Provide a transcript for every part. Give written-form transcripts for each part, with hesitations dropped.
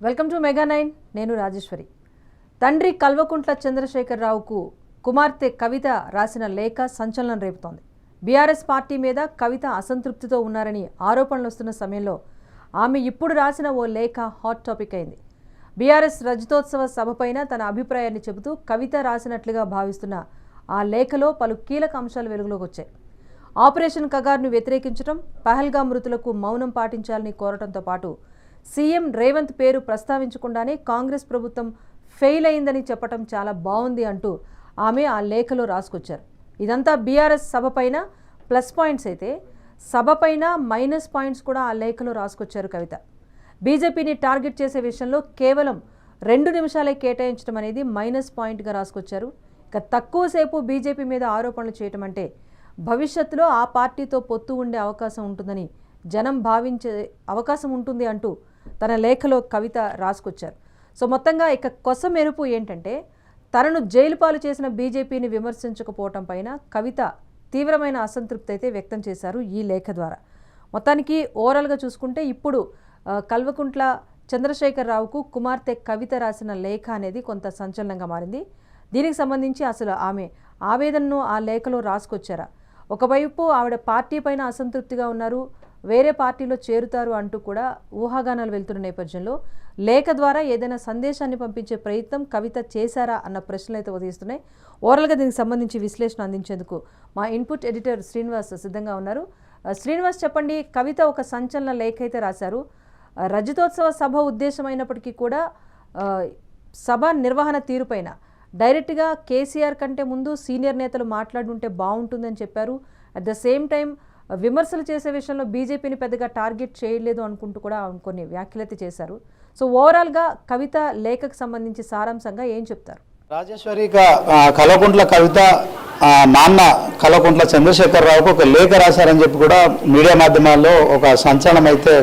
Welcome to mega 9 నేను రాజేశ్వరి. తండ్రి కల్వకుంట్ల చంద్రశేఖరరావుకు కుమార్తె కవిత రాసిన లేఖ సంచలనం రేపుతోంది. బీఆర్ఎస్ పార్టీ మీద కవిత అసంతృప్తితో ఉన్నారని ఆరోపణలు వస్తున్న సమయంలో ఆమె ఇప్పుడు రాసిన ఓ లేఖ హాట్ టాపిక్ అయింది. బీఆర్ఎస్ రజతోత్సవ సభపైన తన అభిప్రాయాన్ని చెబుతూ కవిత రాసినట్లుగా భావిస్తున్న ఆ లేఖలో పలు కీలక అంశాలు వెలుగులోకి వచ్చాయి. ఆపరేషన్ కగార్ను వ్యతిరేకించడం, పహల్గా మృతులకు మౌనం పాటించాలని కోరటంతో పాటు సీఎం రేవంత్ పేరు ప్రస్తావించకుండానే కాంగ్రెస్ ప్రభుత్వం ఫెయిల్ అయిందని చెప్పడం చాలా బాగుంది అంటూ ఆమె ఆ లేఖలో రాసుకొచ్చారు. ఇదంతా బీఆర్ఎస్ సభపైన ప్లస్ పాయింట్స్ అయితే సభపైన మైనస్ పాయింట్స్ కూడా ఆ లేఖలో రాసుకొచ్చారు కవిత. బీజేపీని టార్గెట్ చేసే విషయంలో కేవలం 2 నిమిషాలే కేటాయించడం అనేది మైనస్ పాయింట్గా రాసుకొచ్చారు. ఇక తక్కువసేపు బీజేపీ మీద ఆరోపణలు చేయటం అంటే భవిష్యత్తులో ఆ పార్టీతో పొత్తు ఉండే అవకాశం ఉంటుందని జనం భావించే అవకాశం ఉంటుంది అంటూ తన లేఖలో కవిత రాసుకొచ్చారు. సో మొత్తంగా ఇక కొస మెరుపు ఏంటంటే తనను జైలు పాలు చేసిన బీజేపీని విమర్శించకపోవటం పైన కవిత తీవ్రమైన అసంతృప్తి అయితే వ్యక్తం చేశారు ఈ లేఖ ద్వారా. మొత్తానికి ఓవరాల్గా చూసుకుంటే ఇప్పుడు కల్వకుంట్ల చంద్రశేఖరరావుకు కుమార్తె కవిత రాసిన లేఖ అనేది కొంత సంచలనంగా మారింది. దీనికి సంబంధించి అసలు ఆమె ఆవేదనను ఆ లేఖలో రాసుకొచ్చారా, ఒకవైపు ఆవిడ పార్టీ పైన అసంతృప్తిగా ఉన్నారు, వేరే పార్టీలో చేరుతారు అంటూ కూడా ఊహాగానాలు వెళ్తున్న నేపథ్యంలో లేఖ ద్వారా ఏదైనా సందేశాన్ని పంపించే ప్రయత్నం కవిత చేశారా అన్న ప్రశ్నలు అయితే ఉదయిస్తున్నాయి. ఓవరాల్గా దీనికి సంబంధించి విశ్లేషణ అందించేందుకు మా ఇన్పుట్ ఎడిటర్ శ్రీనివాస్ సిద్ధంగా ఉన్నారు. శ్రీనివాస్, చెప్పండి, కవిత ఒక సంచలన లేఖ అయితే రాశారు. రజతోత్సవ సభ ఉద్దేశమైనప్పటికీ కూడా సభ నిర్వహణ తీరుపైన డైరెక్ట్గా కేసీఆర్ కంటే ముందు సీనియర్ నేతలు మాట్లాడుంటే బాగుంటుందని చెప్పారు. అట్ ద సేమ్ టైం విమర్శలు చేసే విషయంలో బీజేపీని పెద్దగా టార్గెట్ చేయలేదు అనుకుంటూ కూడా కొన్ని వ్యాఖ్యలైతే చేశారు. సో ఓవరాల్గా కవిత లేఖకు సంబంధించి సారాంశంగా ఏం చెప్తారు? రాజేశ్వరి, కల్వకుంట్ల కవిత నాన్న కల్వకుంట్ల చంద్రశేఖరరావుకు ఒక లేఖ రాశారని చెప్పి కూడా మీడియా మాధ్యమాల్లో ఒక సంచలనం అయితే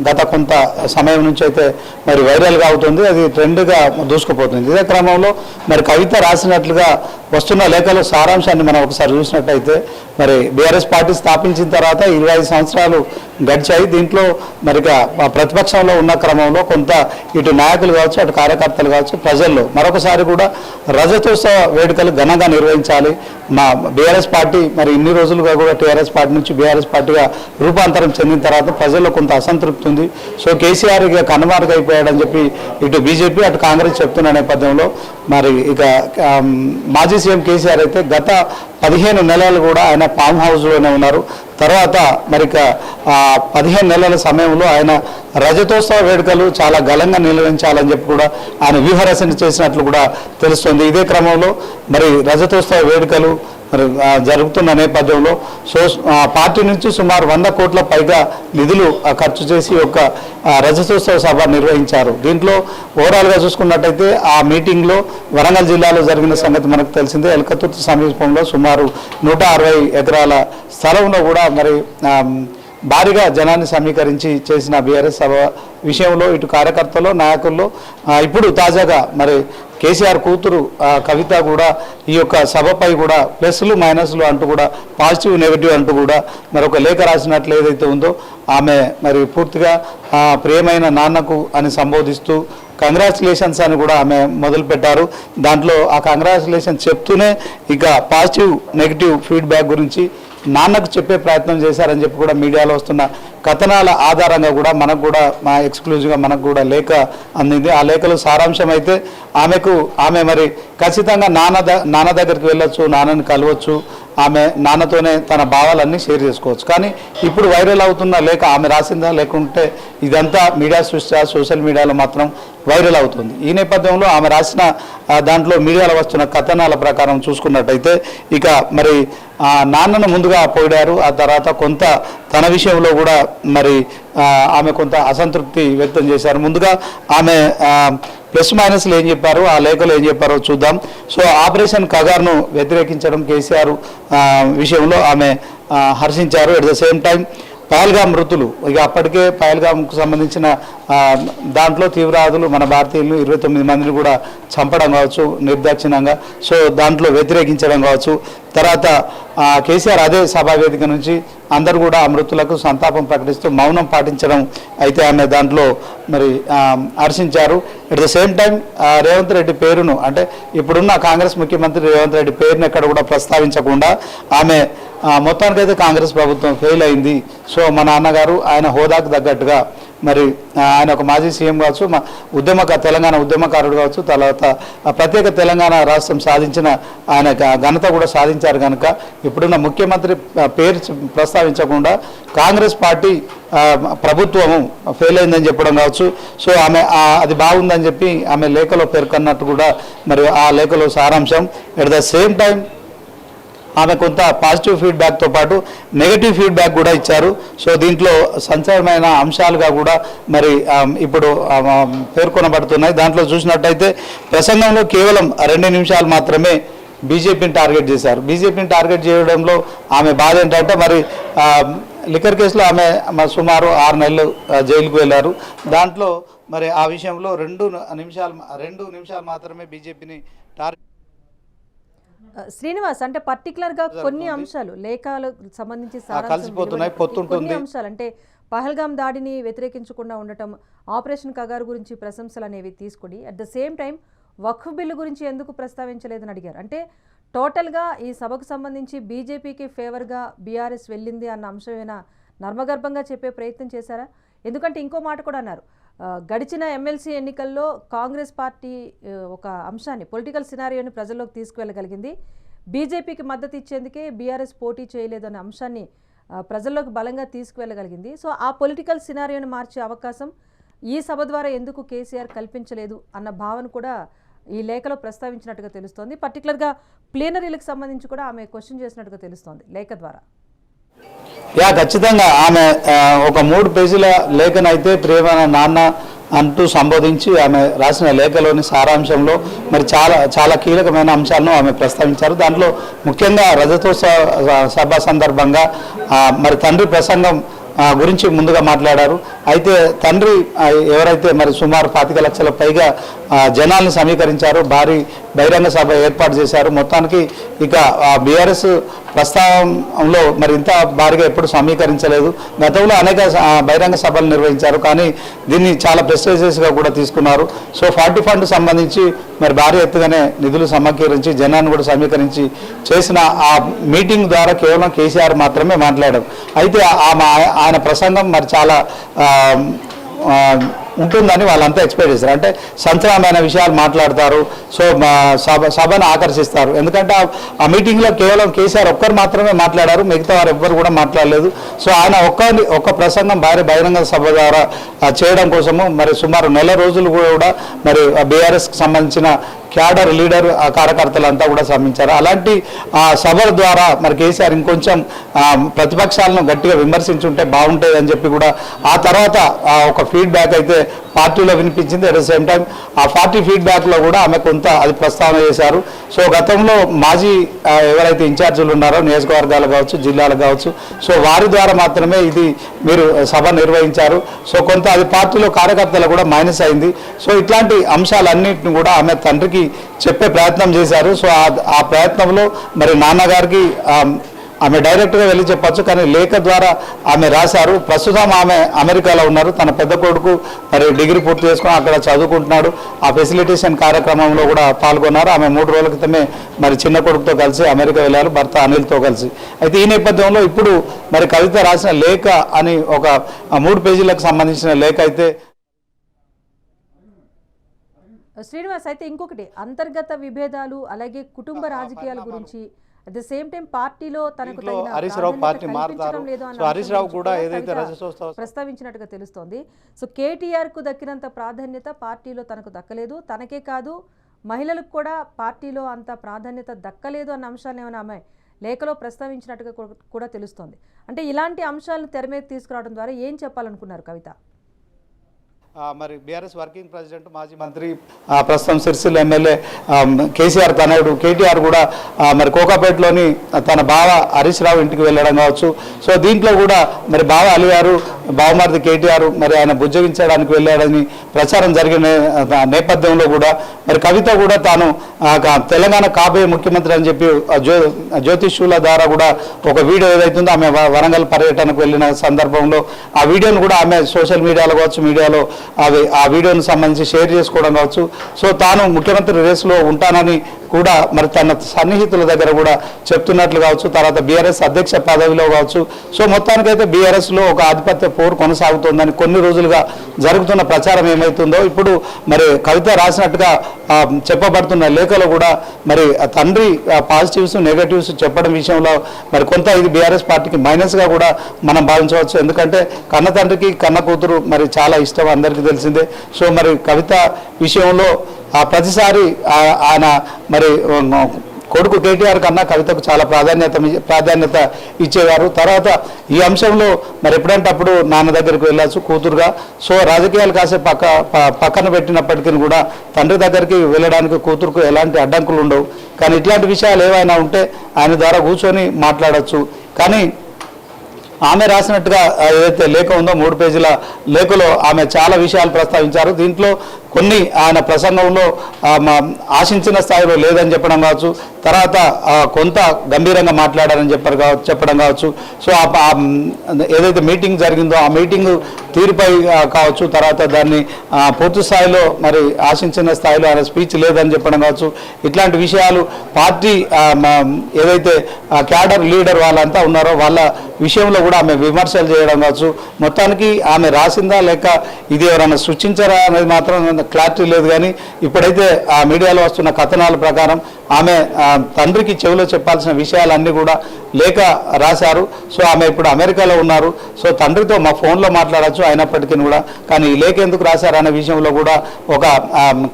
గత కొంత సమయం నుంచి అయితే మరి వైరల్గా అవుతుంది. అది ట్రెండ్గా దూసుకుపోతుంది. ఇదే క్రమంలో మరి కవిత రాసినట్లుగా వస్తున్న లేఖలో సారాంశాన్ని మనం ఒకసారి చూసినట్టయితే మరి బీఆర్ఎస్ పార్టీ స్థాపించిన తర్వాత 25 సంవత్సరాలు గడిచాయి. దీంట్లో మరి ప్రతిపక్షంలో ఉన్న క్రమంలో కొంత ఇటు నాయకులు కావచ్చు, అటు కార్యకర్తలు కావచ్చు, ప్రజల్లో మరొకసారి కూడా రజతోత్సవ వేడుకలు ఘనంగా నిర్వహించాలి. మా బీఆర్ఎస్ పార్టీ మరి ఇన్ని రోజులుగా కూడా టీఆర్ఎస్ పార్టీ నుంచి బీఆర్ఎస్ పార్టీగా రూపాంతరం చెందిన తర్వాత ప్రజల్లో కొంత అసంతృప్తి ఉంది. సో కేసీఆర్ ఇక కనుమరుగైపోయాడని చెప్పి ఇటు బీజేపీ అటు కాంగ్రెస్ చెప్తున్న నేపథ్యంలో మరి ఇక మాజీ సీఎం కేసీఆర్ అయితే గత 15 నెలలు కూడా ఆయన ఫామ్ హౌస్లోనే ఉన్నారు. తర్వాత మరి 15 నెలల సమయంలో ఆయన రజతోత్సవ వేడుకలు చాలా ఘనంగా నిర్వహించాలని చెప్పి కూడా ఆయన వ్యూహరచన చేసినట్లు కూడా తెలుస్తుంది. ఇదే క్రమంలో మరి రజతోత్సవ వేడుకలు మరి జరుగుతున్న నేపథ్యంలో పార్టీ నుంచి సుమారు 100 కోట్ల పైగా నిధులు ఖర్చు చేసి ఒక రజతోత్సవ సభ నిర్వహించారు. దీంట్లో ఓవరాల్గా చూసుకున్నట్టయితే ఆ మీటింగ్లో వరంగల్ జిల్లాలో జరిగిన సంగతి మనకు తెలిసిందే. ఎల్కతుర్తి సమీపంలో సుమారు 160 ఎకరాల స్థలంలో కూడా మరి భారీగా జనాన్ని సమీకరించి చేసిన బీఆర్ఎస్ సభ విషయంలో ఇటు కార్యకర్తలు నాయకుల్లో ఇప్పుడు తాజాగా మరి కేసీఆర్ కూతురు కవిత కూడా ఈ యొక్క సభపై కూడా ప్లస్లు మైనస్లు అంటూ కూడా పాజిటివ్ నెగిటివ్ అంటూ కూడా మరొక లేఖ రాసినట్లు ఏదైతే ఉందో ఆమె మరి పూర్తిగా ప్రియమైన నాన్నకు అని సంబోధిస్తూ కంగ్రాచులేషన్స్ అని కూడా ఆమె మొదలుపెట్టారు. దాంట్లో ఆ కంగ్రాచులేషన్స్ చెప్తూనే ఇక పాజిటివ్ నెగిటివ్ ఫీడ్బ్యాక్ గురించి నాన్నకు చెప్పే ప్రయత్నం చేశారని చెప్పి కూడా మీడియాలో వస్తున్న కథనాల ఆధారంగా కూడా మనకు కూడా ఎక్స్క్లూజివ్గా మనకు కూడా లేఖ అందింది. ఆ లేఖలో సారాంశం అయితే ఆమె మరి ఖచ్చితంగా నాన్న దగ్గరికి వెళ్ళొచ్చు, నాన్నని కలవచ్చు, ఆమె నాన్నతోనే తన భావాలన్నీ షేర్ చేసుకోవచ్చు. కానీ ఇప్పుడు వైరల్ అవుతున్న లేఖ ఆమె రాసిందా లేకుంటే ఇదంతా మీడియా సృష్టి సోషల్ మీడియాలో మాత్రం వైరల్ అవుతుంది. ఈ నేపథ్యంలో ఆమె రాసిన దాంట్లో మీడియాలో వస్తున్న కథనాల ప్రకారం చూసుకున్నట్టయితే ఇక మరి నాన్నను ముందుగా పొగిడారు. ఆ తర్వాత కొంత తన విషయంలో కూడా మరి ఆమె కొంత అసంతృప్తి వ్యక్తం చేశారు. ముందుగా ఆమె ప్లస్ మైనస్లు ఏం చెప్పారు, ఆ లేఖలో ఏం చెప్పారో చూద్దాం. సో ఆపరేషన్ కగార్ను వ్యతిరేకించడం కేసీఆర్ విషయంలో ఆమె హర్షించారు. At the same time Pahalgam మృతులు ఇక అప్పటికే పహల్గాంకు సంబంధించిన దాంట్లో తీవ్రవాదులు మన భారతీయులు 29 మందిని కూడా చంపడం కావచ్చు నిర్దాక్షిణ్యంగా, సో దాంట్లో వ్యతిరేకించడం కావచ్చు. తర్వాత కేసీఆర్ అదే సభా వేదిక నుంచి అందరూ కూడా ఆ మృతులకు సంతాపం ప్రకటిస్తూ మౌనం పాటించడం అయితే ఆమె దాంట్లో మరి హర్షించారు. At the same time Revanth Reddy పేరును, అంటే ఇప్పుడున్న కాంగ్రెస్ ముఖ్యమంత్రి రేవంత్ రెడ్డి పేరును ఎక్కడ కూడా ప్రస్తావించకుండా ఆమె మొత్తానికైతే కాంగ్రెస్ ప్రభుత్వం ఫెయిల్ అయింది, సో మా నాన్నగారు ఆయన హోదాకు తగ్గట్టుగా మరి ఆయన ఒక మాజీ సీఎం కావచ్చు, తెలంగాణ ఉద్యమకారుడు కావచ్చు, తర్వాత ప్రత్యేక తెలంగాణ రాష్ట్రం సాధించిన ఆయన ఘనత కూడా సాధించారు కనుక ఇప్పుడున్న ముఖ్యమంత్రి పేరు ప్రస్తావించకుండా కాంగ్రెస్ పార్టీ ప్రభుత్వము ఫెయిల్ అయిందని చెప్పడం కావచ్చు. సో ఆమె అది బాగుందని చెప్పి ఆమె లేఖలో పేర్కొన్నట్టు కూడా మరి ఆ లేఖలో సారాంశం. ఎట్ ద సేమ్ టైం ఆమె కొంత పాజిటివ్ ఫీడ్బ్యాక్తో పాటు నెగటివ్ ఫీడ్బ్యాక్ కూడా ఇచ్చారు. సో దీంట్లో సంచలనమైన అంశాలుగా కూడా మరి ఇప్పుడు పేర్కొనబడుతున్నాయి. దాంట్లో చూసినట్టయితే ప్రసంగంలో కేవలం 2 నిమిషాలు మాత్రమే బీజేపీని టార్గెట్ చేశారు. బీజేపీని టార్గెట్ చేయడంలో ఆమె బాధ ఏంటంటే మరి లిక్కర్ కేసులో ఆమె సుమారు 6 నెలలు జైలుకు వెళ్ళారు. దాంట్లో మరి ఆ విషయంలో 2 నిమిషాలు మాత్రమే బీజేపీని టార్గెట్. శ్రీనివాస్, అంటే పర్టికులర్గా కొన్ని అంశాలు లేఖలకు సంబంధించి కలిసిపోతున్నాయి, కొన్ని అంశాలు అంటే పహల్గాం దాడిని వ్యతిరేకించకుండా ఉండటం, ఆపరేషన్ కగారు గురించి ప్రశంసలు అనేవి తీసుకుని at the same time Waqf bill గురించి ఎందుకు ప్రస్తావించలేదని అడిగారు. అంటే టోటల్గా ఈ సభకు సంబంధించి బీజేపీకి ఫేవర్గా బీఆర్ఎస్ వెళ్ళింది అన్న అంశమైనా నర్మగర్భంగా చెప్పే ప్రయత్నం చేశారా? ఎందుకంటే ఇంకో మాట కూడా అన్నారు, గడిచిన ఎమ్మెల్సీ ఎన్నికల్లో కాంగ్రెస్ పార్టీ ఒక అంశాన్ని పొలిటికల్ సినారియోని ప్రజల్లోకి తీసుకువెళ్ళగలిగింది, బీజేపీకి మద్దతు ఇచ్చేందుకే బీఆర్ఎస్ పోటీ చేయలేదన్న అంశాన్ని ప్రజల్లోకి బలంగా తీసుకువెళ్ళగలిగింది. సో ఆ పొలిటికల్ సినారియోని మార్చే అవకాశం ఈ సభ ద్వారా ఎందుకు కేసీఆర్ కల్పించలేదు అన్న భావన కూడా ఈ లేఖలో ప్రస్తావించినట్టుగా తెలుస్తోంది. పర్టికులర్గా ప్లీనరీలకు సంబంధించి కూడా ఆమె క్వశ్చన్ చేసినట్టుగా తెలుస్తోంది లేఖ ద్వారా. ఖచ్చితంగా ఆమె ఒక 3 పేజీల లేఖనైతే ప్రేమ నాన్న అంటూ సంబోధించి ఆమె రాసిన లేఖలోని సారాంశంలో మరి చాలా కీలకమైన అంశాలను ఆమె ప్రస్తావించారు. దాంట్లో ముఖ్యంగా రజతోత్సవ సభ సందర్భంగా మరి తండ్రి ప్రసంగం గురించి ముందుగా మాట్లాడారు. అయితే తండ్రి ఎవరైతే మరి సుమారు 25 లక్షల పైగా జనాలను సమీకరించారో, భారీ బహిరంగ సభ ఏర్పాటు చేశారు. మొత్తానికి ఇక బీఆర్ఎస్ ప్రస్తావంలో మరి ఇంత భారీగా ఎప్పుడు సమీకరించలేదు. గతంలో అనేక బహిరంగ సభలు నిర్వహించారు, కానీ దీన్ని చాలా ప్రెస్టీజియస్గా కూడా తీసుకున్నారు. సో 40 ఫండ్ సంబంధించి మరి భారీ ఎత్తుగానే నిధులు సమీకరించి జనాన్ని కూడా సమీకరించి చేసిన ఆ మీటింగ్ ద్వారా కేవలం కేసీఆర్ మాత్రమే మాట్లాడారు. అయితే ఆయన ప్రసంగం మరి చాలా ఉంటుందని వాళ్ళంతా ఎక్స్పెక్ట్ చేస్తారు. అంటే సంచలనమైన విషయాలు మాట్లాడతారు, సో సభను ఆకర్షిస్తారు. ఎందుకంటే ఆ మీటింగ్లో కేవలం కేసీఆర్ ఒక్కరు మాత్రమే మాట్లాడారు, మిగతా వారు ఎవ్వరు కూడా మాట్లాడలేదు. సో ఆయన ఒక్క ప్రసంగం బహిరంగ సభ ద్వారా చేయడం కోసము మరి సుమారు 1 రోజులు కూడా మరి బీఆర్ఎస్కి సంబంధించిన క్యాడర్ లీడర్ కార్యకర్తలంతా కూడా శ్రమించారు. అలాంటి సభల ద్వారా మరి కేసీఆర్ ఇంకొంచెం ప్రతిపక్షాలను గట్టిగా విమర్శించుంటే బాగుంటుంది అని చెప్పి కూడా ఆ తర్వాత ఒక ఫీడ్బ్యాక్ అయితే పార్టీలో వినిపించింది. అట్ ద సేమ్ టైం ఆ పార్టీ ఫీడ్బ్యాక్లో కూడా ఆమె కొంత అది ప్రస్తావన చేశారు. సో గతంలో మాజీ ఎవరైతే ఇన్ఛార్జీలు ఉన్నారో నియోజకవర్గాలు కావచ్చు, జిల్లాలు కావచ్చు, సో వారి ద్వారా మాత్రమే ఇది మీరు సభ నిర్వహించారు. సో కొంత అది పార్టీలో కార్యకర్తలు కూడా మైనస్ అయింది. సో ఇట్లాంటి అంశాలన్నింటిని కూడా ఆమె తండ్రికి చెప్పే ప్రయత్నం చేశారు. సో ఆ ప్రయత్నంలో మరి నాన్నగారికి ఆమె డైరెక్ట్గా వెళ్ళి చెప్పచ్చు, కానీ లేఖ ద్వారా ఆమె రాశారు. ప్రస్తుతం ఆమె అమెరికాలో ఉన్నారు. తన పెద్ద కొడుకు మరి డిగ్రీ పూర్తి చేసుకుని అక్కడ చదువుకుంటున్నాడు. ఆ ఫెసిలిటేషన్ కార్యక్రమంలో కూడా పాల్గొన్నారు. ఆమె 3 రోజుల క్రితమే మరి చిన్న కొడుకుతో కలిసి అమెరికా వెళ్ళారు, భర్త అనిల్తో కలిసి. అయితే ఈ నేపథ్యంలో ఇప్పుడు మరి కవిత రాసిన లేఖ అని ఒక 3 పేజీలకు సంబంధించిన లేఖ అయితే. శ్రీనివాస్, అయితే ఇంకొకటి అంతర్గత విభేదాలు అలాగే కుటుంబ రాజకీయాల గురించి అట్ ద సేమ్ టైం పార్టీలో తనకు హరీష్ రావు పార్టీ మారుతారు. సో హరీష్ రావు కూడా ఏదైతే ప్రస్తావించినట్టుగా తెలుస్తోంది. సో కేటీఆర్ కు దక్కినంత ప్రాధాన్యత పార్టీలో తనకు దక్కలేదు, తనకే కాదు మహిళలకు కూడా పార్టీలో అంత ప్రాధాన్యత దక్కలేదు అన్న అంశాన్ని ఏమైనా ఆమె లేఖలో ప్రస్తావించినట్టుగా కూడా తెలుస్తోంది. అంటే ఇలాంటి అంశాలను తెర మీద తీసుకురావడం ద్వారా ఏం చెప్పాలనుకున్నారు కవిత? మరి బీఆర్ఎస్ వర్కింగ్ ప్రెసిడెంట్ మాజీ మంత్రి ప్రస్తుతం సిరిసిల్ల ఎమ్మెల్యే కేసీఆర్ తనయుడు కేటీఆర్ కూడా మరి కోకాపేటలోని తన బావ హరీష్ రావు ఇంటికి వెళ్ళడం కావచ్చు. సో దీంట్లో కూడా మరి బావ అలీ గారు బావమరిది కేటీఆర్ మరి ఆయన బుజ్జగించడానికి వెళ్ళాడని ప్రచారం జరిగిన నేపథ్యంలో కూడా మరి కవిత కూడా తాను తెలంగాణ కాబోయే ముఖ్యమంత్రి అని చెప్పి జ్యోతిష్యుల ద్వారా కూడా ఒక వీడియో ఏదైతుందో ఆమె వరంగల్ పర్యటనకు వెళ్ళిన సందర్భంలో ఆ వీడియోను కూడా ఆమె సోషల్ మీడియాలో కావచ్చు మీడియాలో ఆ వీడియోను సంబంధించి షేర్ చేసుకోవడం కావచ్చు. సో తాను ముఖ్యమంత్రి రేసులో ఉంటానని కూడా మరి తన సన్నిహితుల దగ్గర కూడా చెప్తున్నట్లు కావచ్చు. తర్వాత బీఆర్ఎస్ అధ్యక్ష పదవిలో కావచ్చు. సో మొత్తానికైతే బీఆర్ఎస్లో ఒక ఆధిపత్య పోరు కొనసాగుతోందని కొన్ని రోజులుగా జరుగుతున్న ప్రచారం ఏమవుతుందో ఇప్పుడు మరి కవిత రాసినట్టుగా చెప్పబడుతున్న లేఖలో కూడా మరి తండ్రి పాజిటివ్స్ నెగటివ్స్ చెప్పడం విషయంలో మరి కొంత ఇది బీఆర్ఎస్ పార్టీకి మైనస్గా కూడా మనం భావించవచ్చు. ఎందుకంటే కన్న తండ్రికి కన్న కూతురు మరి చాలా ఇష్టం అందరికీ తెలిసిందే. సో మరి కవిత విషయంలో ప్రతిసారి ఆయన మరి కొడుకు కేటీఆర్ కన్నా కవితకు చాలా ప్రాధాన్యత ఇచ్చేవారు. తర్వాత ఈ అంశంలో మరి ఎప్పుడంటే అప్పుడు నాన్న దగ్గరికి వెళ్ళచ్చు కూతురుగా. సో రాజకీయాలు కాసే పక్కన పెట్టినప్పటికీ కూడా తండ్రి దగ్గరికి వెళ్ళడానికి కూతురుకు ఎలాంటి అడ్డంకులు ఉండవు. కానీ ఇట్లాంటి విషయాలు ఏవైనా ఉంటే ఆయన ద్వారా కూర్చొని మాట్లాడచ్చు. కానీ ఆమె రాసినట్టుగా ఏదైతే లేఖ ఉందో 3 పేజీల లేఖలో ఆమె చాలా విషయాలు ప్రస్తావించారు. దీంట్లో కొన్ని ఆయన ప్రసంగంలో ఆశించిన స్థాయిలో లేదని చెప్పడం కావచ్చు. తర్వాత కొంత గంభీరంగా మాట్లాడారని చెప్పడం కావచ్చు. సో ఏదైతే మీటింగ్ జరిగిందో ఆ మీటింగ్ తీరుపై కావచ్చు. తర్వాత దాన్ని పూర్తి స్థాయిలో మరి ఆశించిన స్థాయిలో ఆయన స్పీచ్ లేదని చెప్పడం కావచ్చు. ఇట్లాంటి విషయాలు పార్టీ ఏదైతే క్యాడర్ లీడర్ వాళ్ళంతా ఉన్నారో వాళ్ళ విషయంలో కూడా ఆమె విమర్శలు చేయడం కావచ్చు. మొత్తానికి ఆమె రాసిందా లేక ఇది ఎవరైనా సృష్టించారా అనేది మాత్రం క్లారిటీ లేదు. కానీ ఇప్పుడైతే ఆ మీడియాలో వస్తున్న కథనాల ప్రకారం ఆమె తండ్రికి చెవిలో చెప్పాల్సిన విషయాలన్నీ కూడా లేఖ రాశారు. సో ఆమె ఇప్పుడు అమెరికాలో ఉన్నారు. సో తండ్రితో మా ఫోన్లో మాట్లాడచ్చు అయినప్పటికీ కూడా. కానీ ఈ లేఖ ఎందుకు రాశారనే విషయంలో కూడా ఒక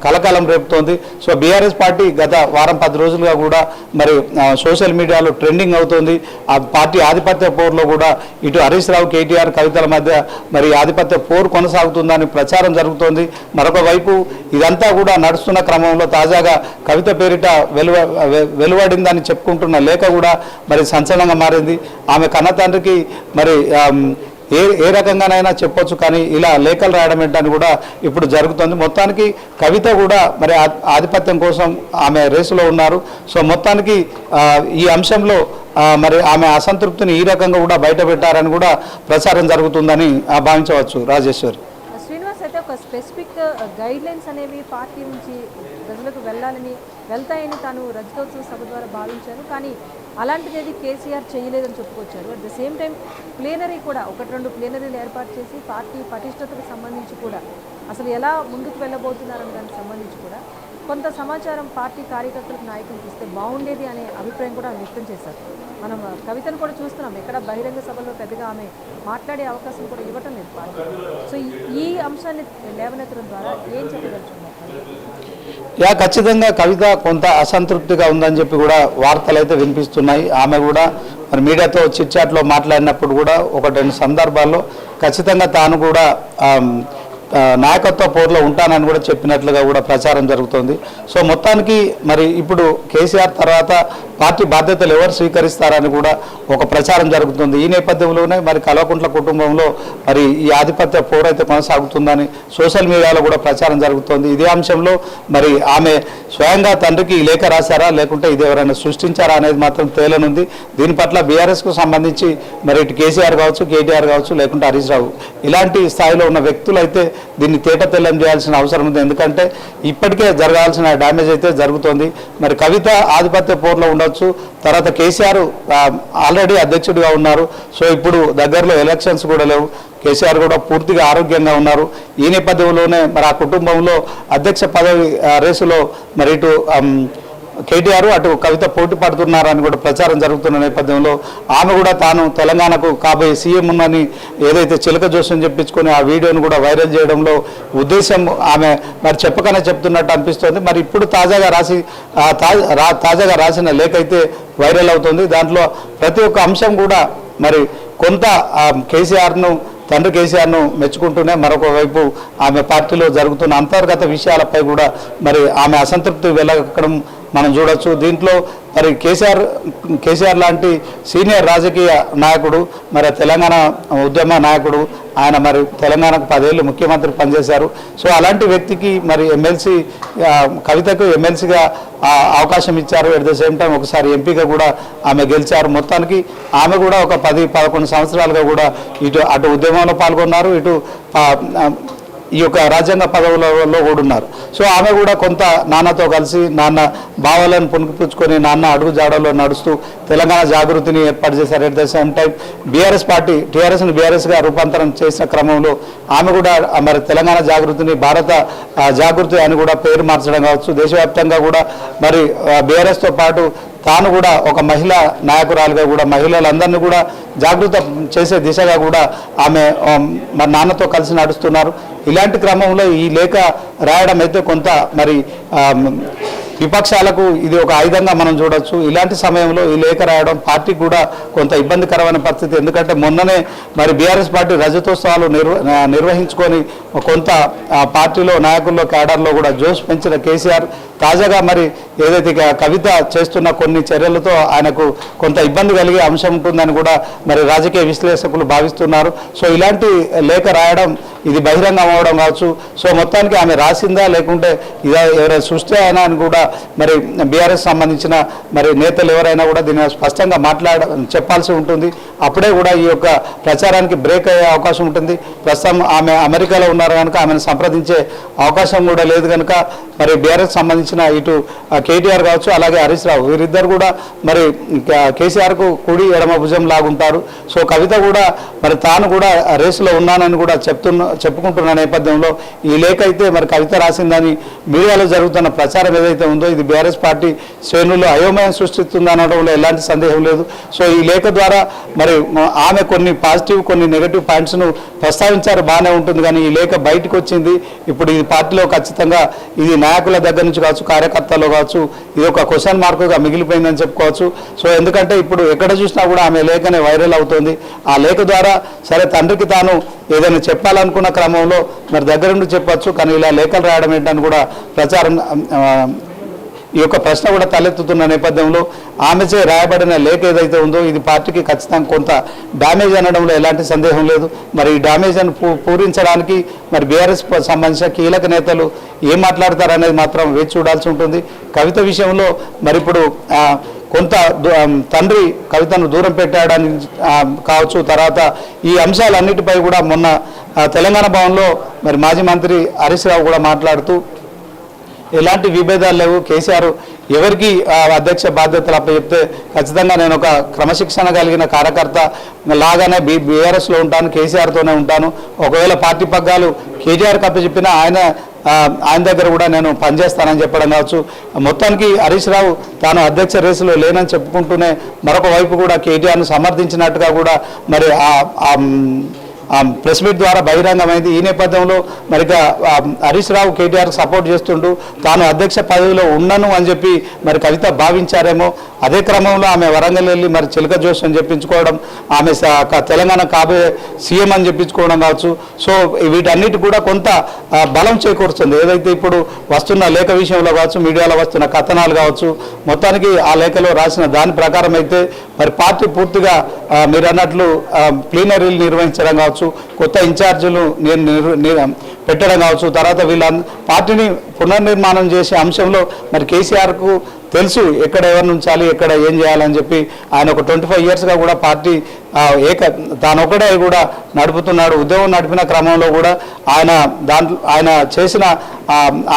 కలకాలం రేపుతోంది. సో బీఆర్ఎస్ పార్టీ గత వారం 10 రోజులుగా కూడా మరి సోషల్ మీడియాలో ట్రెండింగ్ అవుతుంది. ఆ పార్టీ ఆధిపత్య పోరులో కూడా ఇటు హరీష్ రావు కేటీఆర్ కవితల మధ్య మరి ఆధిపత్య పోరు కొనసాగుతుందని ప్రచారం జరుగుతోంది. మరొక వైపు ఇదంతా కూడా నడుస్తున్న క్రమంలో తాజాగా కవిత పేరిట వెలువడిందని చెప్పుకుంటున్న లేఖ కూడా మరి సంచలనంగా మారింది. ఆమె కన్న తండ్రికి మరి ఏ రకంగానైనా చెప్పొచ్చు, కానీ ఇలా లేఖలు రాయడం ఏంటని కూడా ఇప్పుడు జరుగుతుంది. మొత్తానికి కవిత కూడా మరి ఆధిపత్యం కోసం ఆమె రేసులో ఉన్నారు. సో మొత్తానికి ఈ అంశంలో మరి ఆమె అసంతృప్తిని ఈ రకంగా కూడా బయట పెట్టారని కూడా ప్రచారం జరుగుతుందని భావించవచ్చు. రాజేశ్వరి, శ్రీనివాస్, అయితే ఒక స్పెసిఫిక్ గైడ్ లైన్స్ అనేవి పార్టీ నుంచి ప్రజలకు వెళ్తాయని తాను రజతోత్సవ సభ ద్వారా భావించారు. కానీ అలాంటిది ఏది కేసీఆర్ చేయలేదని చెప్పుకొచ్చారు. At the same time plenary కూడా 1-2 ప్లేనరీలు ఏర్పాటు చేసి పార్టీ పటిష్టతకు సంబంధించి కూడా అసలు ఎలా ముందుకు వెళ్ళబోతున్నారని దానికి సంబంధించి కూడా కొంత సమాచారం పార్టీ కార్యకర్తలకు నాయకులకు ఇస్తే బాగుండేది అనే అభిప్రాయం కూడా వ్యక్తం చేశారు. మనం కవితను కూడా చూస్తున్నాం, ఎక్కడ బహిరంగ సభలో పెద్దగా ఆమె మాట్లాడే అవకాశం కూడా ఇవ్వటం లేదు పార్టీ. సో ఈ అంశాన్ని లేవనెత్తడం ద్వారా ఏం చెప్పదలుచుకున్నారు? ఖచ్చితంగా కవిత కొంత అసంతృప్తిగా ఉందని చెప్పి కూడా వార్తలు అయితే వినిపిస్తున్నాయి. ఆమె కూడా మరి మీడియాతో చిట్చాట్లో మాట్లాడినప్పుడు కూడా 1-2 సందర్భాల్లో ఖచ్చితంగా తాను కూడా నాయకత్వ పోరులో ఉంటానని కూడా చెప్పినట్లుగా కూడా ప్రచారం జరుగుతుంది. సో మొత్తానికి మరి ఇప్పుడు కేసీఆర్ తర్వాత పార్టీ బాధ్యతలు ఎవరు స్వీకరిస్తారని కూడా ఒక ప్రచారం జరుగుతుంది. ఈ నేపథ్యంలోనే మరి కల్వకుంట్ల కుటుంబంలో మరి ఈ ఆధిపత్య పోరు అయితే కొనసాగుతుందని సోషల్ మీడియాలో కూడా ప్రచారం జరుగుతుంది. ఇదే అంశంలో మరి ఆమె స్వయంగా తండ్రికి ఈ లేఖ రాశారా లేకుంటే ఇది ఎవరైనా సృష్టించారా అనేది మాత్రం తేలనుంది. దీని పట్ల బీఆర్ఎస్కు సంబంధించి మరి ఇటు కేసీఆర్ కావచ్చు, కేటీఆర్ కావచ్చు, లేకుంటే హరీష్ రావు ఇలాంటి స్థాయిలో ఉన్న వ్యక్తులు అయితే దీన్ని తేటతెల్లం చేయాల్సిన అవసరం ఉంది. ఎందుకంటే ఇప్పటికే జరగాల్సిన డ్యామేజ్ అయితే జరుగుతుంది. మరి కవిత ఆధిపత్య పోరులో ఉండవచ్చు. తర్వాత కేసీఆర్ ఆల్రెడీ అధ్యక్షుడిగా ఉన్నారు. సో ఇప్పుడు దగ్గరలో ఎలక్షన్స్ కూడా లేవు. కేసీఆర్ కూడా పూర్తిగా ఆరోగ్యంగా ఉన్నారు. ఈ నేపథ్యంలోనే మరి ఆ కుటుంబంలో అధ్యక్ష పదవి రేసులో మరి ఇటు కేటీఆర్ అటు కవిత పోటీ పడుతున్నారని కూడా ప్రచారం జరుగుతున్న నేపథ్యంలో ఆమె కూడా తాను తెలంగాణకు కాబోయే సీఎం ఉందని ఏదైతే చిలక జోస్యం చెప్పించుకొని ఆ వీడియోను కూడా వైరల్ చేయడంలో ఉద్దేశం ఆమె మరి చెప్పకనే చెప్తున్నట్టు అనిపిస్తోంది. మరి ఇప్పుడు తాజాగా రాసిన లేఖ అయితే వైరల్ అవుతుంది. దాంట్లో ప్రతి ఒక్క అంశం కూడా మరి కొంత కేసీఆర్ను తండ్రి కేసీఆర్ను మెచ్చుకుంటూనే మరొక వైపు ఆమె పార్టీలో జరుగుతున్న అంతర్గత విషయాలపై కూడా మరి ఆమె అసంతృప్తి వెలగడం మనం చూడొచ్చు. దీంట్లో మరి కేసీఆర్ లాంటి సీనియర్ రాజకీయ నాయకుడు, మరి తెలంగాణ ఉద్యమ నాయకుడు, ఆయన మరి తెలంగాణకు 10 ఏళ్ళు ముఖ్యమంత్రి పనిచేశారు. సో అలాంటి వ్యక్తికి మరి ఎమ్మెల్సీ కవితకు ఎమ్మెల్సీగా అవకాశం ఇచ్చారు. ఎట్ ద సేమ్ టైం ఒకసారి ఎంపీగా కూడా ఆమె గెలిచారు. మొత్తానికి ఆమె కూడా ఒక 10-11 సంవత్సరాలుగా కూడా అటు ఉద్యమంలో పాల్గొన్నారు, ఇటు ఈ యొక్క రాజ్యాంగ పదవులలో కూడా ఉన్నారు. సో ఆమె కూడా కొంత నాన్నతో కలిసి నాన్న భావాలను పుణికిపుచ్చుకొని నాన్న అడుగు జాడలో నడుస్తూ తెలంగాణ జాగృతిని ఏర్పాటు చేశారు. At the same time BRS party టీఆర్ఎస్ని బీఆర్ఎస్గా రూపాంతరం చేసిన క్రమంలో ఆమె కూడా మరి తెలంగాణ జాగృతిని భారత జాగృతి అని కూడా పేరు మార్చడం కావచ్చు. దేశవ్యాప్తంగా కూడా మరి బీఆర్ఎస్తో పాటు తాను కూడా ఒక మహిళా నాయకురాలుగా కూడా మహిళలందరినీ కూడా జాగృత చేసే దిశగా కూడా ఆమె మరి నాన్నతో కలిసి నడుస్తున్నారు. ఇలాంటి క్రమంలో ఈ లేఖ రాయడం అయితే కొంత మరి విపక్షాలకు ఇది ఒక ఆయుధంగా మనం చూడొచ్చు. ఇలాంటి సమయంలో ఈ లేఖ రాయడం పార్టీకి కూడా కొంత ఇబ్బందికరమైన పరిస్థితి. ఎందుకంటే మొన్ననే మరి బీఆర్ఎస్ పార్టీ రజతోత్సవాలు నిర్వహించుకొని కొంత పార్టీలో నాయకుల్లో క్యాడర్లో కూడా జోష్ పెంచిన కేసీఆర్ తాజాగా మరి ఏదైతే కవిత చేస్తున్న కొన్ని చర్యలతో ఆయనకు కొంత ఇబ్బంది కలిగే అంశం ఉంటుందని కూడా మరి రాజకీయ విశ్లేషకులు భావిస్తున్నారు. సో ఇలాంటి లేఖ రాయడం ఇది బహిరంగం అవ్వడం కావచ్చు. సో మొత్తానికి ఆమె రాసిందా లేకుంటే ఇదా ఎవరైనా సృష్టి అయినా అని కూడా మరి బీఆర్ఎస్ సంబంధించిన మరి నేతలు ఎవరైనా కూడా దీన్ని స్పష్టంగా చెప్పాల్సి ఉంటుంది. అప్పుడే కూడా ఈ యొక్క ప్రచారానికి బ్రేక్ అయ్యే అవకాశం ఉంటుంది. ప్రస్తుతం ఆమె అమెరికాలో ఉన్నారు కనుక ఆమెను సంప్రదించే అవకాశం కూడా లేదు కనుక మరి బీఆర్ఎస్ సంబంధించిన ఇటు కేటీఆర్ కావచ్చు, అలాగే హరీష్ రావు వీరిద్దరు కూడా మరి కేసీఆర్కు కుడి ఎడమ భుజం లాగుంటారు. సో కవిత కూడా మరి తాను కూడా రేసులో ఉన్నానని కూడా చెప్పుకుంటున్న నేపథ్యంలో ఈ లేఖ అయితే మరి కవిత రాసిందని మీడియాలో జరుగుతున్న ప్రచారం ఏదైతే ఉందో ఇది బీఆర్ఎస్ పార్టీ శ్రేణుల్లో అయోమయం సృష్టిస్తుంది అనడంలో ఎలాంటి సందేహం లేదు. సో ఈ లేఖ ద్వారా మరి ఆమె కొన్ని పాజిటివ్ కొన్ని నెగటివ్ పాయింట్స్ను ప్రస్తావించారు, బాగానే ఉంటుంది. కానీ ఈ లేఖ బయటకు వచ్చింది ఇప్పుడు ఇది పార్టీలో ఖచ్చితంగా ఇది నాయకుల దగ్గర నుంచి కావచ్చు, కార్యకర్తలు కావచ్చు, ఇది ఒక క్వశ్చన్ మార్కుగా మిగిలిపోయిందని చెప్పుకోవచ్చు. సో ఎందుకంటే ఇప్పుడు ఎక్కడ చూసినా కూడా ఆమె లేఖనే వైరల్ అవుతుంది. ఆ లేఖ ద్వారా సరే తండ్రికి తాను ఏదైనా చెప్పాలనుకున్న క్రమంలో మరి దగ్గర నుండి చెప్పచ్చు, కానీ ఇలా లేఖలు రాయడం ఏంటని కూడా ప్రచారం ఈ యొక్క ప్రశ్న కూడా తలెత్తుతున్న నేపథ్యంలో ఆమెచే రాయబడిన లేఖ ఏదైతే ఉందో ఇది పార్టీకి ఖచ్చితంగా కొంత డ్యామేజ్ అనడంలో ఎలాంటి సందేహం లేదు. మరి ఈ డ్యామేజ్ను పూరించడానికి మరి బీఆర్ఎస్ సంబంధించిన కీలక నేతలు ఏం మాట్లాడతారనేది మాత్రం వేచి చూడాల్సి ఉంటుంది. కవిత విషయంలో మరి ఇప్పుడు కొంత తండ్రి కవితను దూరం పెట్టాడని కావచ్చు. తర్వాత ఈ అంశాలన్నిటిపై కూడా మొన్న తెలంగాణ భవన్లో మరి మాజీ మంత్రి హరీష్ రావు కూడా మాట్లాడుతూ ఎలాంటి విభేదాలు లేవు, కేసీఆర్ ఎవరికి అధ్యక్ష బాధ్యతలు అప్పచెప్తే ఖచ్చితంగా నేను ఒక క్రమశిక్షణ కలిగిన కార్యకర్త లాగానే బీఆర్ఎస్లో ఉంటాను, కేసీఆర్తోనే ఉంటాను. ఒకవేళ పార్టీ పగ్గాలు కేటీఆర్కి అప్పచెప్పినా ఆయన దగ్గర కూడా నేను పనిచేస్తానని చెప్పడం కావచ్చు. మొత్తానికి హరీష్ రావు తాను అధ్యక్ష రేసులో లేనని చెప్పుకుంటూనే మరొక వైపు కూడా కేటీఆర్ను సమర్థించినట్టుగా కూడా మరి ప్రెస్ మీట్ ద్వారా బహిరంగమైంది. ఈ నేపథ్యంలో మరి హరీష్ రావు కేటీఆర్ సపోర్ట్ చేస్తుంటూ తాను అధ్యక్ష పదవిలో ఉండను అని చెప్పి మరి కవిత భావించారేమో. అదే క్రమంలో ఆమె వరంగల్ వెళ్ళి మరి చిలక జోష్ అని చెప్పించుకోవడం, ఆమె తెలంగాణ కాబోయే సీఎం అని చెప్పించుకోవడం కావచ్చు. సో వీటన్నిటి కూడా కొంత బలం చేకూరుస్తుంది. ఏదైతే ఇప్పుడు వస్తున్న లేఖ విషయంలో కావచ్చు, మీడియాలో వస్తున్న కథనాలు కావచ్చు, మొత్తానికి ఆ లేఖలో రాసిన దాని ప్రకారం అయితే మరి పార్టీ పూర్తిగా మీరు అన్నట్లు ప్లీనరీలు నిర్వహించడం కావచ్చు, కొత్త ఇన్ఛార్జీలు పెట్టడం కావచ్చు, తర్వాత వీళ్ళ పార్టీని పునర్నిర్మాణం చేసే అంశంలో మరి కేసీఆర్కు తెలుసు ఎక్కడ ఎవరిని ఉంచాలి, ఎక్కడ ఏం చేయాలని చెప్పి. ఆయన ఒక 25 yearsగా కూడా పార్టీ తానొక్కడే కూడా నడుపుతున్నాడు. ఉద్యోగం నడిపిన క్రమంలో కూడా ఆయన చేసిన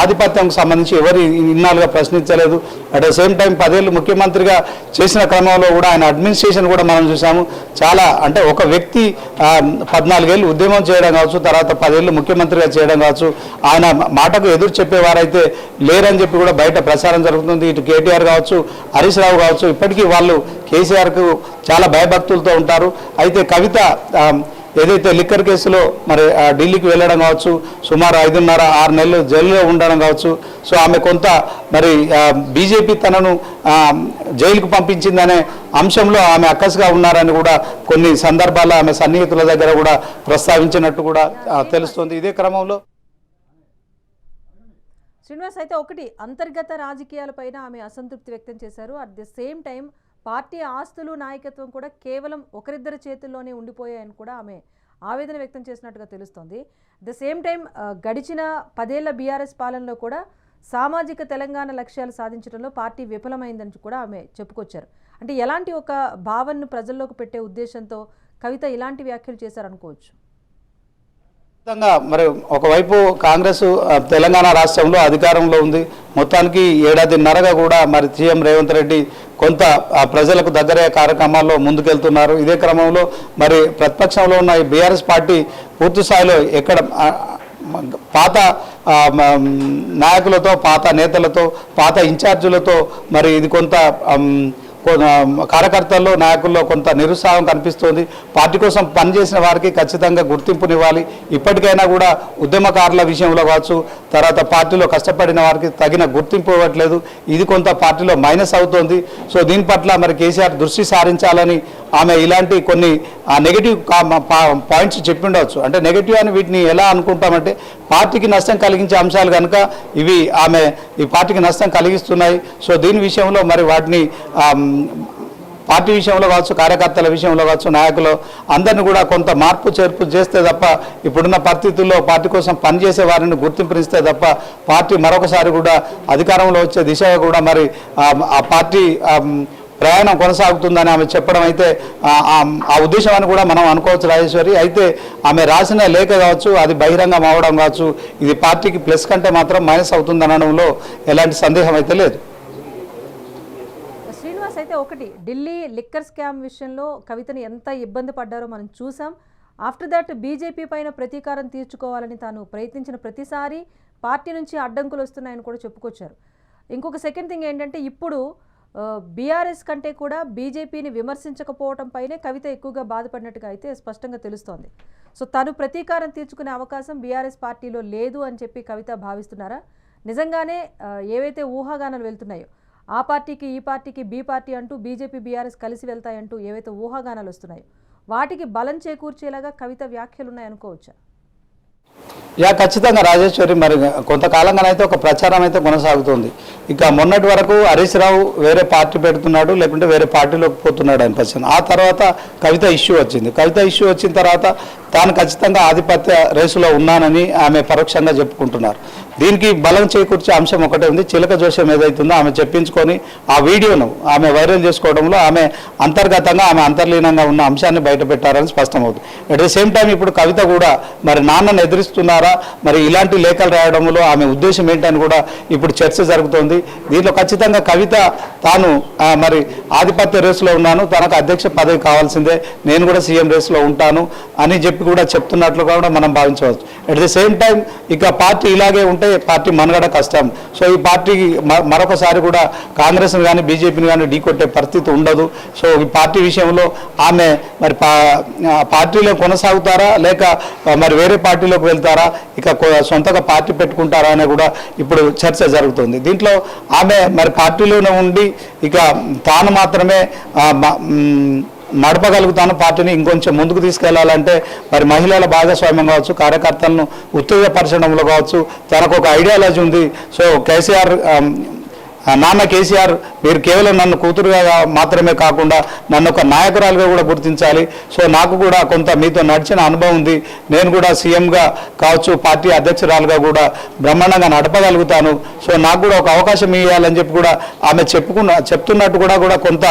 ఆధిపత్యంకు సంబంధించి ఎవరు ఇన్నాళ్ళుగా ప్రశ్నించలేదు. అట్ ద సేమ్ టైం 10 ఏళ్ళు ముఖ్యమంత్రిగా చేసిన క్రమంలో కూడా ఆయన అడ్మినిస్ట్రేషన్ కూడా మనం చూసాము. చాలా అంటే ఒక వ్యక్తి 14 ఏళ్ళు ఉద్యమం చేయడం కావచ్చు, తర్వాత 10 ఏళ్ళు ముఖ్యమంత్రిగా చేయడం కావచ్చు, ఆయన మాటకు ఎదురు చెప్పేవారైతే లేరని చెప్పి కూడా బయట ప్రచారం జరుగుతుంది. ఇటు కేటీఆర్ కావచ్చు, హరీష్ రావు కావచ్చు, ఇప్పటికీ వాళ్ళు కేసీఆర్కు చాలా భయభక్తులతో ఉంటారు. అయితే కవిత ఏదైతే లిక్కర్ కేసులో మరి ఢిల్లీకి వెళ్ళడం కావచ్చు, సుమారు 5.5-6 నెలలు జైలులో ఉండడం కావచ్చు. సో ఆమె కొంత మరి బీజేపీ తనను జైలుకు పంపించిందనే అంశంలో ఆమె అక్కసుగా ఉన్నారని కూడా కొన్ని సందర్భాల్లో ఆమె సన్నిహితుల దగ్గర కూడా ప్రస్తావించినట్టు కూడా తెలుస్తుంది. ఇదే క్రమంలో శ్రీనివాస్ అయితే ఒకటి అంతర్గత రాజకీయాలపైన ఆమె అసంతృప్తి వ్యక్తం చేశారు. At the same time party ఆస్తులు నాయకత్వం కూడా కేవలం ఒకరిద్దరి చేతుల్లోనే ఉండిపోయాయని కూడా ఆమె ఆవేదన వ్యక్తం చేసినట్టుగా తెలుస్తోంది. అట్ ది సేమ్ టైం గడిచిన 10 ఏళ్ల బీఆర్ఎస్ పాలనలో కూడా సామాజిక తెలంగాణ లక్ష్యాలు సాధించడంలో పార్టీ విఫలమైందని కూడా ఆమె చెప్పుకొచ్చారు. అంటే ఎలాంటి ఒక భావనను ప్రజల్లోకి పెట్టే ఉద్దేశంతో కవిత ఇలాంటి వ్యాఖ్యలు చేశారనుకోవచ్చు. మరి ఒకవైపు కాంగ్రెస్ తెలంగాణ రాష్ట్రంలో అధికారంలో ఉంది. మొత్తానికి 1.5 ఏడాదిన్నరగా కూడా మరి సీఎం రేవంత్ రెడ్డి కొంత ప్రజలకు దగ్గరే కార్యక్రమాల్లో ముందుకెళ్తున్నారు. ఇదే క్రమంలో మరి ప్రతిపక్షంలో ఉన్న ఈ బీఆర్ఎస్ పార్టీ పూర్తి స్థాయిలో ఎక్కడ పాత నాయకులతో, పాత నేతలతో, పాత ఇన్ఛార్జీలతో మరి ఇది కొంత కార్యకర్తల్లో, నాయకుల్లో కొంత నిరుత్సాహం కనిపిస్తోంది. పార్టీ కోసం పనిచేసిన వారికి ఖచ్చితంగా గుర్తింపునివ్వాలి. ఇప్పటికైనా కూడా ఉద్యమకారుల విషయంలో కావచ్చు, తర్వాత పార్టీలో కష్టపడిన వారికి తగిన గుర్తింపు ఇవ్వట్లేదు. ఇది కొంత పార్టీలో మైనస్ అవుతోంది. సో దీని పట్ల మరి కేసీఆర్ దృష్టి సారించాలని ఆమె ఇలాంటి కొన్ని నెగిటివ్ పాయింట్స్ చెప్పి ఉండవచ్చు. అంటే నెగిటివ్ అని వీటిని ఎలా అనుకుంటామంటే పార్టీకి నష్టం కలిగించే అంశాలు కనుక ఇవి ఆమె ఈ పార్టీకి నష్టం కలిగిస్తున్నాయి. సో దీని విషయంలో మరి వాటిని పార్టీ విషయంలో కావచ్చు, కార్యకర్తల విషయంలో కావచ్చు, నాయకులు అందరినీ కూడా కొంత మార్పు చేర్పు చేస్తే తప్ప, ఇప్పుడున్న పరిస్థితుల్లో పార్టీ కోసం పనిచేసే వారిని గుర్తింపునిస్తే తప్ప పార్టీ మరొకసారి కూడా అధికారంలో వచ్చే దిశగా కూడా మరి ఆ పార్టీ ప్రయాణం కొనసాగుతుందని ఆమె చెప్పడం అయితే ఆ ఉద్దేశం అని కూడా మనం అనుకోవచ్చు రాజేశ్వరి. అయితే ఆమె రాసిన లేఖ కావచ్చు, అది బహిరంగం అవడం కావచ్చు, ఇది పార్టీకి ప్లస్ కంటే మాత్రం మైనస్ అవుతుందనడంలో ఎలాంటి సందేహం అయితే లేదు. శ్రీనివాస్ అయితే ఒకటి ఢిల్లీ లిక్కర్ స్కామ్ విషయంలో కవితని ఎంత ఇబ్బంది పడ్డారో మనం చూసాం. ఆఫ్టర్ దట్ బీజేపీ పైన ప్రతీకారం తీర్చుకోవాలని తాను ప్రయత్నించిన ప్రతిసారి పార్టీ నుంచి అడ్డంకులు వస్తున్నాయని కూడా చెప్పుకొచ్చారు. ఇంకొక సెకండ్ థింగ్ ఏంటంటే ఇప్పుడు బీఆర్ఎస్ కంటే కూడా బీజేపీని విమర్శించకపోవడం పైనే కవిత ఎక్కువగా బాధపడినట్టుగా అయితే స్పష్టంగా తెలుస్తోంది. సో తను ప్రతీకారం తీర్చుకునే అవకాశం బీఆర్ఎస్ పార్టీలో లేదు అని చెప్పి కవిత భావిస్తున్నారా? నిజంగానే ఏవైతే ఊహాగానాలు వెళ్తున్నాయో ఆ పార్టీకి, ఈ పార్టీకి, బీ పార్టీ అంటూ బీజేపీ బీఆర్ఎస్ కలిసి వెళ్తాయంటూ ఏవైతే ఊహాగానాలు వస్తున్నాయో వాటికి బలం చేకూర్చేలాగా కవిత వ్యాఖ్యలు ఉన్నాయనుకోవచ్చా? ఖచ్చితంగా రాజేశ్వరి. మరి కొంతకాలంగానైతే ఒక ప్రచారం అయితే కొనసాగుతుంది. ఇక మొన్నటి వరకు హరీష్ రావు వేరే పార్టీ పెడుతున్నాడు, లేకుంటే వేరే పార్టీలోకి పోతున్నాడు అనిపించింది. ఆ తర్వాత కవిత ఇష్యూ వచ్చింది. కవిత ఇష్యూ వచ్చిన తర్వాత తాను ఖచ్చితంగా ఆధిపత్య రేసులో ఉన్నానని ఆమె పరోక్షంగా చెప్పుకుంటున్నారు. దీనికి బలం చేకూర్చే అంశం ఒకటే ఉంది. చిలక జోస్యం ఏదైతుందో ఆమె చెప్పించుకొని ఆ వీడియోను ఆమె వైరల్ చేసుకోవడంలో ఆమె అంతర్గతంగా ఆమె అంతర్లీనంగా ఉన్న అంశాన్ని బయటపెట్టారని స్పష్టమవుతుంది. అట్ ద సేమ్ టైం ఇప్పుడు కవిత కూడా మరి నాన్నను ఎదిరిస్తున్నారా, మరి ఇలాంటి లేఖలు రాయడంలో ఆమె ఉద్దేశం ఏంటని కూడా ఇప్పుడు చర్చ జరుగుతోంది. దీంట్లో ఖచ్చితంగా కవిత తాను మరి ఆధిపత్య రేసులో ఉన్నాను, తనకు అధ్యక్ష పదవి కావాల్సిందే, నేను కూడా సీఎం రేసులో ఉంటాను అని చెప్పి కూడా చెప్తున్నట్లుగా కూడా మనం భావించవచ్చు. అట్ ది సేమ్ టైం ఇక పార్టీ ఇలాగే ఉంటే పార్టీ మనుగడ కష్టం. సో ఈ పార్టీకి మరొకసారి కూడా కాంగ్రెస్ని కానీ బీజేపీని కానీ ఢీకొట్టే పరిస్థితి ఉండదు. సో ఈ పార్టీ విషయంలో ఆమె మరి పార్టీలో కొనసాగుతారా, లేక మరి వేరే పార్టీలోకి వెళ్తారా, ఇక సొంతగా పార్టీ పెట్టుకుంటారా అనే కూడా ఇప్పుడు చర్చ జరుగుతుంది. దీంట్లో ఆమె మరి పార్టీలోనే ఉండి ఇక తాను మాత్రమే నడపగలుగుతాను, పార్టీని ఇంకొంచెం ముందుకు తీసుకెళ్లాలంటే మరి మహిళల భాగస్వామ్యం కావచ్చు, కార్యకర్తలను ఉత్తేజపరచడంలో కావచ్చు, తనకు ఒక ఐడియాలజీ ఉంది. సో నాన్న కేసీఆర్ మీరు కేవలం నన్ను కూతురుగా మాత్రమే కాకుండా నన్ను ఒక నాయకురాలుగా కూడా గుర్తించాలి. సో నాకు కూడా కొంత మీతో నడిచిన అనుభవం ఉంది, నేను కూడా సీఎంగా కావచ్చు, పార్టీ అధ్యక్షురాలుగా కూడా బ్రహ్మాండంగా నడపగలుగుతాను. సో నాకు కూడా ఒక అవకాశం ఇవ్వాలని చెప్పి కూడా ఆమె చెప్తున్నట్టు కూడా కొంత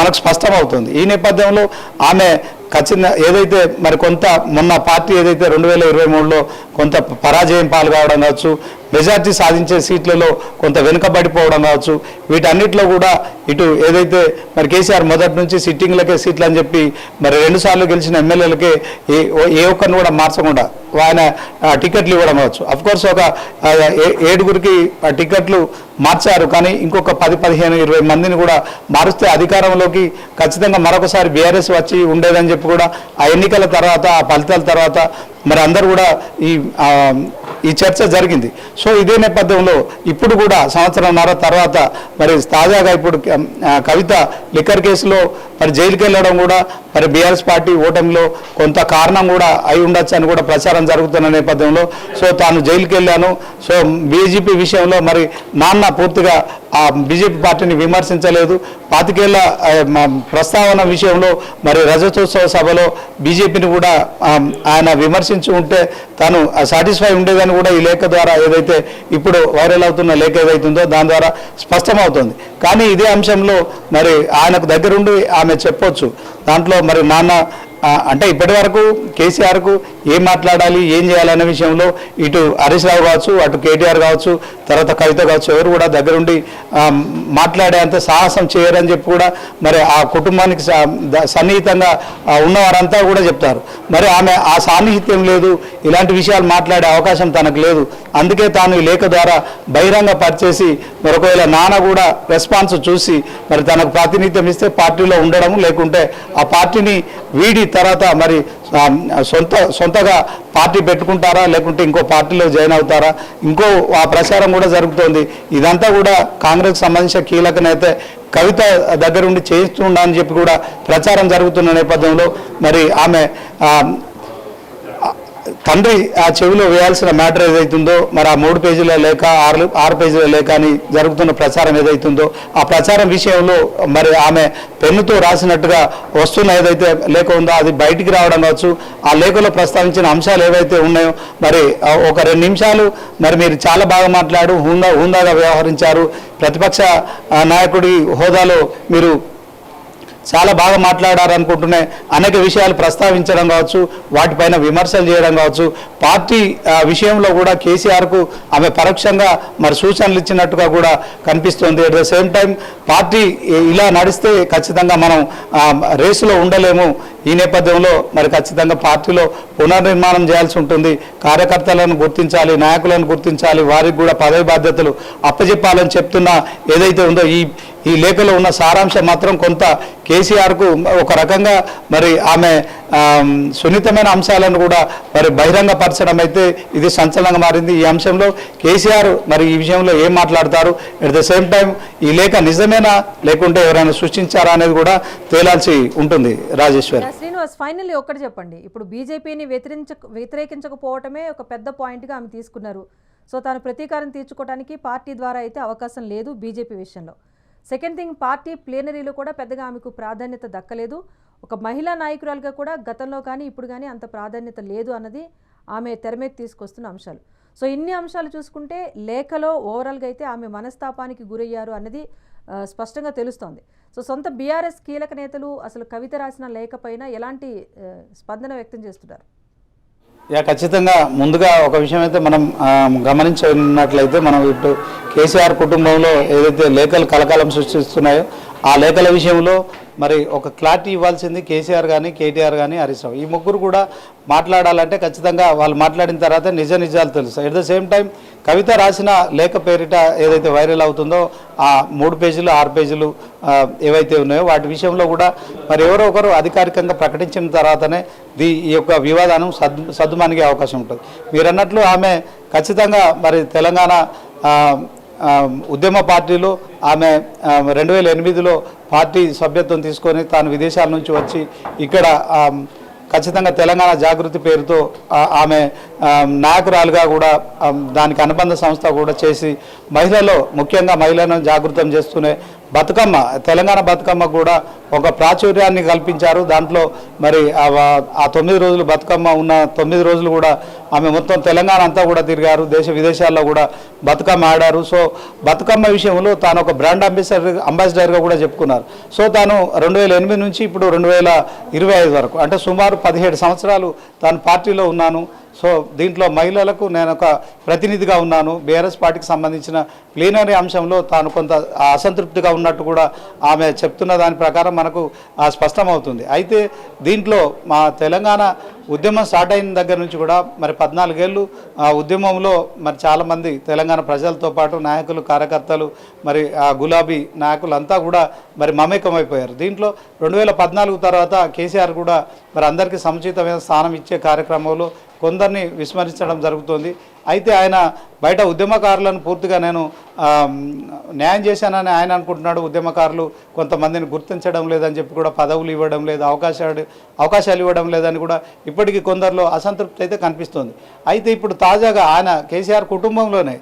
మనకు స్పష్టమవుతుంది. ఈ నేపథ్యంలో ఆమె ఖచ్చితంగా ఏదైతే మరి కొంత మొన్న పార్టీ ఏదైతే 2023లో కొంత పరాజయం పాల్గొవడం కావచ్చు, మెజార్టీ సాధించే సీట్లలో కొంత వెనుకబడిపోవడం కావచ్చు, వీటన్నిటిలో కూడా ఇటు ఏదైతే మరి కేసీఆర్ మొదటి నుంచి సిట్టింగ్లకే సీట్లు అని చెప్పి మరి 2 సార్లు గెలిచిన ఎమ్మెల్యేలకే ఏ ఒక్కరిని కూడా మార్చకుండా ఆయన టికెట్లు ఇవ్వడం కావచ్చు. అఫ్కోర్స్ ఒక 7గురికి టికెట్లు మార్చారు. కానీ ఇంకొక 10, 15, 20 మందిని కూడా మారుస్తే అధికారంలోకి ఖచ్చితంగా మరొకసారి బీఆర్ఎస్ వచ్చి ఉండేదని చెప్పి కూడా ఆ ఎన్నికల తర్వాత, ఆ ఫలితాల తర్వాత మరి అందరూ కూడా ఈ చర్చ జరిగింది. సో ఇదే నేపథ్యంలో ఇప్పుడు కూడా సంవత్సరంన్నర తర్వాత మరి తాజాగా ఇప్పుడు కవిత లిక్కర్ కేసులో మరి జైలుకి వెళ్ళడం కూడా మరి బీఆర్ఎస్ పార్టీ ఓటమిలో కొంత కారణం కూడా అయి ఉండొచ్చు అని కూడా ప్రచారం జరుగుతున్న నేపథ్యంలో సో తాను జైలుకి వెళ్ళాను, సో బీజేపీ విషయంలో మరి నాన్న పూర్తిగా ఆ బీజేపీ పార్టీని విమర్శించలేదు, 25 ఏళ్ల ప్రస్తావన విషయంలో మరి రజతోత్సవ సభలో బీజేపీని కూడా ఆయన విమర్శించి ఉంటే తాను సాటిస్ఫై ఉండేదని కూడా ఈ లేఖ ద్వారా ఏదైతే ఇప్పుడు వైరల్ అవుతున్న లేఖ ఏదైతుందో దాని ద్వారా స్పష్టమవుతుంది. కానీ ఇదే అంశంలో మరి ఆయనకు దగ్గరుండి ఆమె చెప్పొచ్చు. దాంట్లో మరి నాన్న అంటే ఇప్పటి వరకు కేసీఆర్కు ఏం మాట్లాడాలి, ఏం చేయాలనే విషయంలో ఇటు హరీష్ రావు కావచ్చు, అటు కేటీఆర్ కావచ్చు, తర్వాత కవిత కావచ్చు, ఎవరు కూడా దగ్గరుండి మాట్లాడేంత సాహసం చేయరని చెప్పి కూడా మరి ఆ కుటుంబానికి సన్నిహితంగా ఉన్నవారంతా కూడా చెప్తారు. మరి ఆమె ఆ సాన్నిహిత్యం లేదు, ఇలాంటి విషయాలు మాట్లాడే అవకాశం తనకు లేదు. అందుకే తాను ఈ లేఖ ద్వారా బహిరంగ పరిచేసి మరొకవేళ నాన్న కూడా రెస్పాన్స్ చూసి మరి తనకు ప్రాతినిధ్యం ఇస్తే పార్టీలో ఉండడం, లేకుంటే ఆ పార్టీని వీడి తర్వాత మరి సొంతగా పార్టీ పెట్టుకుంటారా, లేకుంటే ఇంకో పార్టీలో జాయిన్ అవుతారా, ఇంకో ఆ ప్రచారం కూడా జరుగుతోంది. ఇదంతా కూడా కాంగ్రెస్ సంబంధించిన కీలక నేత కవిత దగ్గరుండి చేయిస్తుండా అని చెప్పి కూడా ప్రచారం జరుగుతున్న నేపథ్యంలో మరి ఆమె తండ్రి ఆ చెవిలో వేయాల్సిన మ్యాటర్ ఏదైతుందో మరి ఆ 3 పేజీల లేఖ, 6 పేజీల లేఖ అని జరుగుతున్న ప్రచారం ఏదైతుందో ఆ ప్రచారం విషయంలో మరి ఆమె పెన్నుతో రాసినట్టుగా వస్తున్న ఏదైతే లేఖ ఉందో అది బయటికి రావడం కావచ్చు. ఆ లేఖలో ప్రస్తావించిన అంశాలు ఏవైతే ఉన్నాయో మరి ఒక 2 నిమిషాలు మరి మీరు చాలా బాగా మాట్లాడు, హుందాగా వ్యవహరించారు, ప్రతిపక్ష నాయకుడి హోదాలో మీరు చాలా బాగా మాట్లాడారనుకుంటున్నాయి, అనేక విషయాలు ప్రస్తావించడం కావచ్చు, వాటిపైన విమర్శలు చేయడం కావచ్చు, పార్టీ విషయంలో కూడా కేసీఆర్కు ఆమె పరోక్షంగా మరి సూచనలు ఇచ్చినట్టుగా కూడా కనిపిస్తుంది. At the same time party ఇలా నడిస్తే ఖచ్చితంగా మనం రేసులో ఉండలేము, ఈ నేపథ్యంలో మరి ఖచ్చితంగా పార్టీలో పునర్నిర్మాణం చేయాల్సి ఉంటుంది, కార్యకర్తలను గుర్తించాలి, నాయకులను గుర్తించాలి, వారికి కూడా పదవి బాధ్యతలు అప్పచెప్పాలని చెప్తున్న ఏదైతే ఉందో ఈ లేఖలో ఉన్న సారాంశం మాత్రం కొంత కేసీఆర్కు ఒక రకంగా మరి ఆమె సున్నితమైన అంశాలను కూడా మరి బహిరంగపరచడం అయితే ఇది సంచలనంగా మారింది. ఈ అంశంలో కేసీఆర్ మరి ఈ విషయంలో ఏం మాట్లాడతారు, అట్ ద సేమ్ టైం ఈ లేఖ నిజమేనా లేకుంటే ఎవరైనా సృష్టించారా అనేది కూడా తేలాల్సి ఉంటుంది. రాజేశ్వరి, శ్రీనివాస్, ఫైనల్లీ ఒక్కటి చెప్పండి, ఇప్పుడు బీజేపీని వ్యతిరేకించకపోవటమే ఒక పెద్ద పాయింట్గా ఆమె తీసుకున్నారు. సో తాను ప్రతీకారం తీర్చుకోవడానికి పార్టీ ద్వారా అయితే అవకాశం లేదు బీజేపీ విషయంలో. సెకండ్ థింగ్, పార్టీ ప్లేనరీలో కూడా పెద్దగా ఆమెకు ప్రాధాన్యత దక్కలేదు. ఒక మహిళా నాయకురాలుగా కూడా గతంలో కానీ ఇప్పుడు కానీ అంత ప్రాధాన్యత లేదు అన్నది ఆమె తెర మీద తీసుకొస్తున్న అంశాలు. సో ఇన్ని అంశాలు చూసుకుంటే లేఖలో ఓవరాల్గా అయితే ఆమె మనస్తాపానికి గురయ్యారు అన్నది స్పష్టంగా తెలుస్తోంది. సో సొంత బీఆర్ఎస్ కీలక నేతలు అసలు కవిత రాసిన లేఖ పైన ఎలాంటి స్పందన వ్యక్తం చేస్తున్నారు? ఖచ్చితంగా ముందుగా ఒక విషయం అయితే మనం గమనించినట్లయితే మనం ఇటు కేసీఆర్ కుటుంబంలో ఏదైతే లేఖలు కలకాలం సృష్టిస్తున్నాయో ఆ లేఖల విషయంలో మరి ఒక క్లారిటీ ఇవ్వాల్సింది కేసీఆర్ కానీ, కేటీఆర్ కానీ, హరీష్ రావు. ఈ ముగ్గురు కూడా మాట్లాడాలంటే ఖచ్చితంగా వాళ్ళు మాట్లాడిన తర్వాత నిజాలు తెలుస్తాయి. ఎట్ ద సేమ్ టైం కవిత రాసిన లేఖ పేరిట ఏదైతే వైరల్ అవుతుందో ఆ 3 పేజీలు 6 పేజీలు ఏవైతే ఉన్నాయో వాటి విషయంలో కూడా మరి ఎవరో ఒకరు అధికారికంగా ప్రకటించిన తర్వాతనే ఈ యొక్క వివాదాన్ని సద్దుమణిగే అవకాశం ఉంటుంది. మీరు అన్నట్లు ఆమె ఖచ్చితంగా మరి తెలంగాణ ఉద్యమ పార్టీలో ఆమె 2008లో పార్టీ సభ్యత్వం తీసుకొని తాను విదేశాల నుంచి వచ్చి ఇక్కడ ఖచ్చితంగా తెలంగాణ జాగృతి పేరుతో ఆమె నాయకురాలుగా కూడా దానికి అనుబంధ సంస్థ కూడా చేసి ముఖ్యంగా మహిళలను జాగృతం చేస్తూనే బతుకమ్మ, తెలంగాణ బతుకమ్మ కూడా ఒక ప్రాచుర్యాన్ని కల్పించారు. దాంట్లో మరి ఆ 9 రోజులు బతుకమ్మ ఉన్న 9 రోజులు కూడా ఆమె మొత్తం తెలంగాణ అంతా కూడా తిరిగారు, దేశ విదేశాల్లో కూడా బతుకమ్మ ఆడారు. సో బతుకమ్మ విషయంలో తాను ఒక బ్రాండ్ అంబాసిడర్గా కూడా చెప్పుకున్నారు. సో తాను 2008 నుంచి ఇప్పుడు 2025 వరకు అంటే సుమారు 17 సంవత్సరాలు తాను పార్టీలో ఉన్నాను. సో దీంట్లో మహిళలకు నేను ఒక ప్రతినిధిగా ఉన్నాను. బీఆర్ఎస్ పార్టీకి సంబంధించిన ప్లీనరీ అంశంలో తాను కొంత అసంతృప్తిగా ఉన్నట్టు కూడా ఆమె చెప్తున్న దాని ప్రకారం మనకు స్పష్టమవుతుంది. అయితే దీంట్లో మా తెలంగాణ ఉద్యమం స్టార్ట్ అయిన దగ్గర నుంచి కూడా మరి 14 ఏళ్ళు ఉద్యమంలో మరి చాలామంది తెలంగాణ ప్రజలతో పాటు నాయకులు కార్యకర్తలు మరి గులాబీ నాయకులు అంతా కూడా మరి మమేకమైపోయారు. దీంట్లో 2014 తర్వాత కేసీఆర్ కూడా మరి అందరికీ సముచితమైన స్థానం ఇచ్చే కార్యక్రమంలో కొందరిని విస్మరించడం జరుగుతుంది. అయితే ఆయన బయట ఉద్యమకారులను పూర్తిగా నేను న్యాయం చేశానని ఆయన అనుకుంటున్నాడు. ఉద్యమకారులు కొంతమందిని గుర్తించడం లేదని చెప్పి కూడా పదవులు ఇవ్వడం లేదు, అవకాశాలు ఇవ్వడం లేదని కూడా ఇప్పటికీ కొందరిలో అసంతృప్తి అయితే కనిపిస్తుంది. అయితే ఇప్పుడు తాజాగా ఆయన కేసీఆర్ కుటుంబంలోనే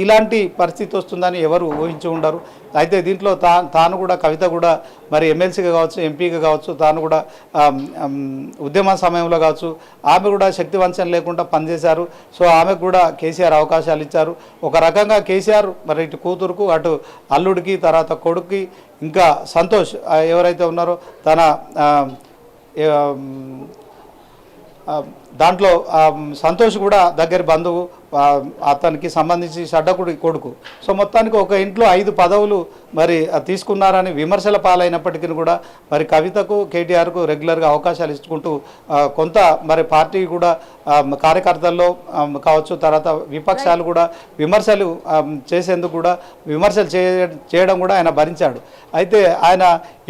ఇలాంటి పరిస్థితి వస్తుందని ఎవరు ఊహించి ఉండరు. అయితే దీంట్లో తాను కూడా కవిత కూడా మరి ఎమ్మెల్సీగా కావచ్చు, ఎంపీగా కావచ్చు, తాను కూడా ఉద్యమ సమయంలో కావచ్చు ఆమె కూడా శక్తి వంచన లేకుండా పనిచేశారు. సో ఆమెకు కూడా కేసీఆర్ అవకాశాలు ఇచ్చారు. ఒక రకంగా కేసీఆర్ మరి ఇటు కూతురుకు అటు అల్లుడికి తర్వాత కొడుకుకి ఇంకా సంతోష్ ఎవరైతే ఉన్నారో తన దాంట్లో సంతోష్ కూడా దగ్గర బంధువు, అతనికి సంబంధించి షడ్డకుడి కొడుకు. సో మొత్తానికి ఒక ఇంట్లో 5 పదవులు మరి తీసుకున్నారని విమర్శల పాలైనప్పటికీ కూడా మరి కవితకు కేటీఆర్కు రెగ్యులర్గా అవకాశాలు ఇచ్చుకుంటూ కొంత మరి పార్టీ కూడా కార్యకర్తల్లో కావచ్చు, తర్వాత విపక్షాలు కూడా విమర్శలు చేసేందుకు కూడా విమర్శలు చేయడం కూడా ఆయన భరించాడు. అయితే ఆయన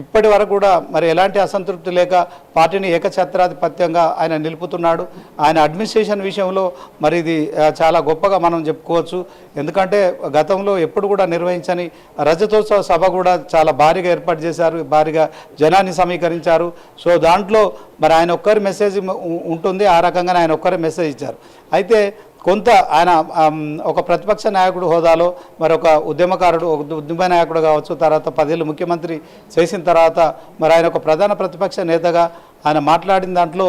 ఇప్పటి వరకు కూడా మరి ఎలాంటి అసంతృప్తి లేక పార్టీని ఏకఛత్రాధిపత్యంగా ఆయన నిలుపుతున్నాడు. ఆయన అడ్మినిస్ట్రేషన్ విషయంలో మరి ఇది చాలా గొప్పగా మనం చెప్పుకోవచ్చు. ఎందుకంటే గతంలో ఎప్పుడు కూడా నిర్వహించని రజతోత్సవ సభ కూడా చాలా భారీగా ఏర్పాటు చేశారు, భారీగా జనాన్ని సమీకరించారు. సో దాంట్లో మరి ఆయన ఒక్కరి మెసేజ్ ఉంటుంది, ఆ రకంగానే ఆయన ఒక్కరే మెసేజ్ ఇచ్చారు. అయితే కొంత ఆయన ఒక ప్రతిపక్ష నాయకుడు హోదాలో మరి ఒక ఉద్యమకారుడు, ఒక ఉద్యమ నాయకుడు కావచ్చు, తర్వాత 10 ఏళ్ళు ముఖ్యమంత్రి చేసిన తర్వాత మరి ఆయన ఒక ప్రధాన ప్రతిపక్ష నేతగా ఆయన మాట్లాడిన దాంట్లో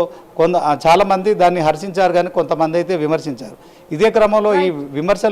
చాలామంది దాన్ని హర్షించారు, కానీ కొంతమంది అయితే విమర్శించారు. ఇదే క్రమంలో ఈ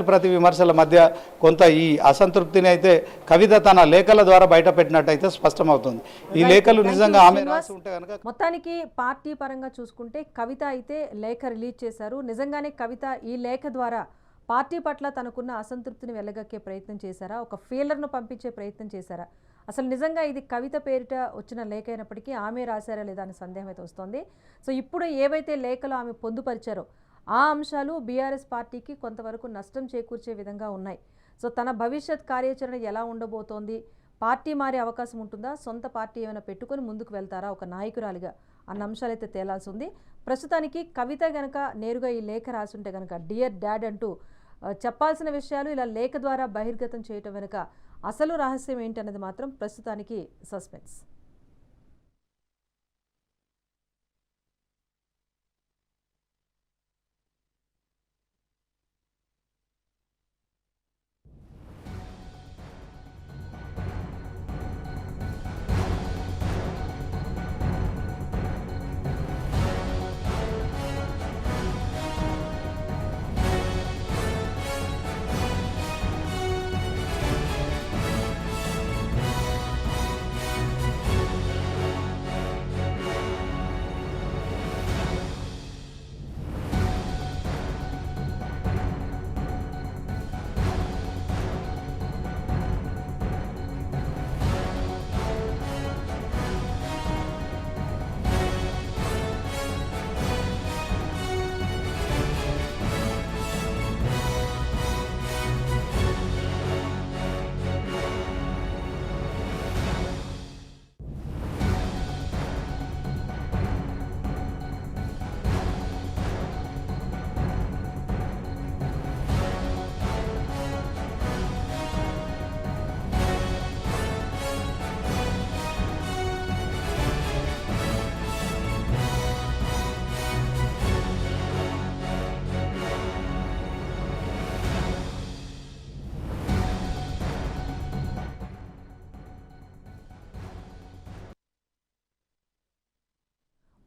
ప్రతి విమర్శల మధ్య కొంత ఈ అసంతృప్తిని అయితే కవిత తన లేఖల ద్వారా బయట పెట్టినట్టయితే స్పష్టమవుతుంది. ఈ లేఖలు నిజంగా ఆమె రాసి ఉంటే కనుక మొత్తానికి పార్టీ పరంగా చూసుకుంటే కవిత అయితే లేఖ రిలీజ్ చేశారు. నిజంగానే కవిత ఈ లేఖ ద్వారా పార్టీ పట్ల తనకున్న అసంతృప్తిని వెళ్ళగక్కే ప్రయత్నం చేశారా, ఒక ఫీలర్ను పంపించే ప్రయత్నం చేశారా? అసలు నిజంగా ఇది కవిత పేరిట వచ్చిన లేఖ అయినప్పటికీ ఆమె రాశారా లేదా అనే సందేహం అయితే వస్తుంది. సో ఇప్పుడు ఏవైతే లేఖలు ఆమె పొందుపరిచారో ఆ అంశాలు బీఆర్ఎస్ పార్టీకి కొంతవరకు నష్టం చేకూర్చే విధంగా ఉన్నాయి. సో తన భవిష్యత్ కార్యాచరణ ఎలా ఉండబోతోంది, పార్టీ మారే అవకాశం ఉంటుందా, సొంత పార్టీ ఏమైనా పెట్టుకొని ముందుకు వెళ్తారా ఒక నాయకురాలిగా అన్న అంశాలైతే తేలాల్సి ఉంది. ప్రస్తుతానికి కవిత గనక నేరుగా ఈ లేఖ రాసుంటే కనుక డియర్ డాడ్ అంటూ చెప్పాల్సిన విషయాలు ఇలా లేఖ ద్వారా బహిర్గతం చేయటం వెనుక అసలు రహస్యం ఏంటన్నది మాత్రం ప్రస్తుతానికి సస్పెన్స్.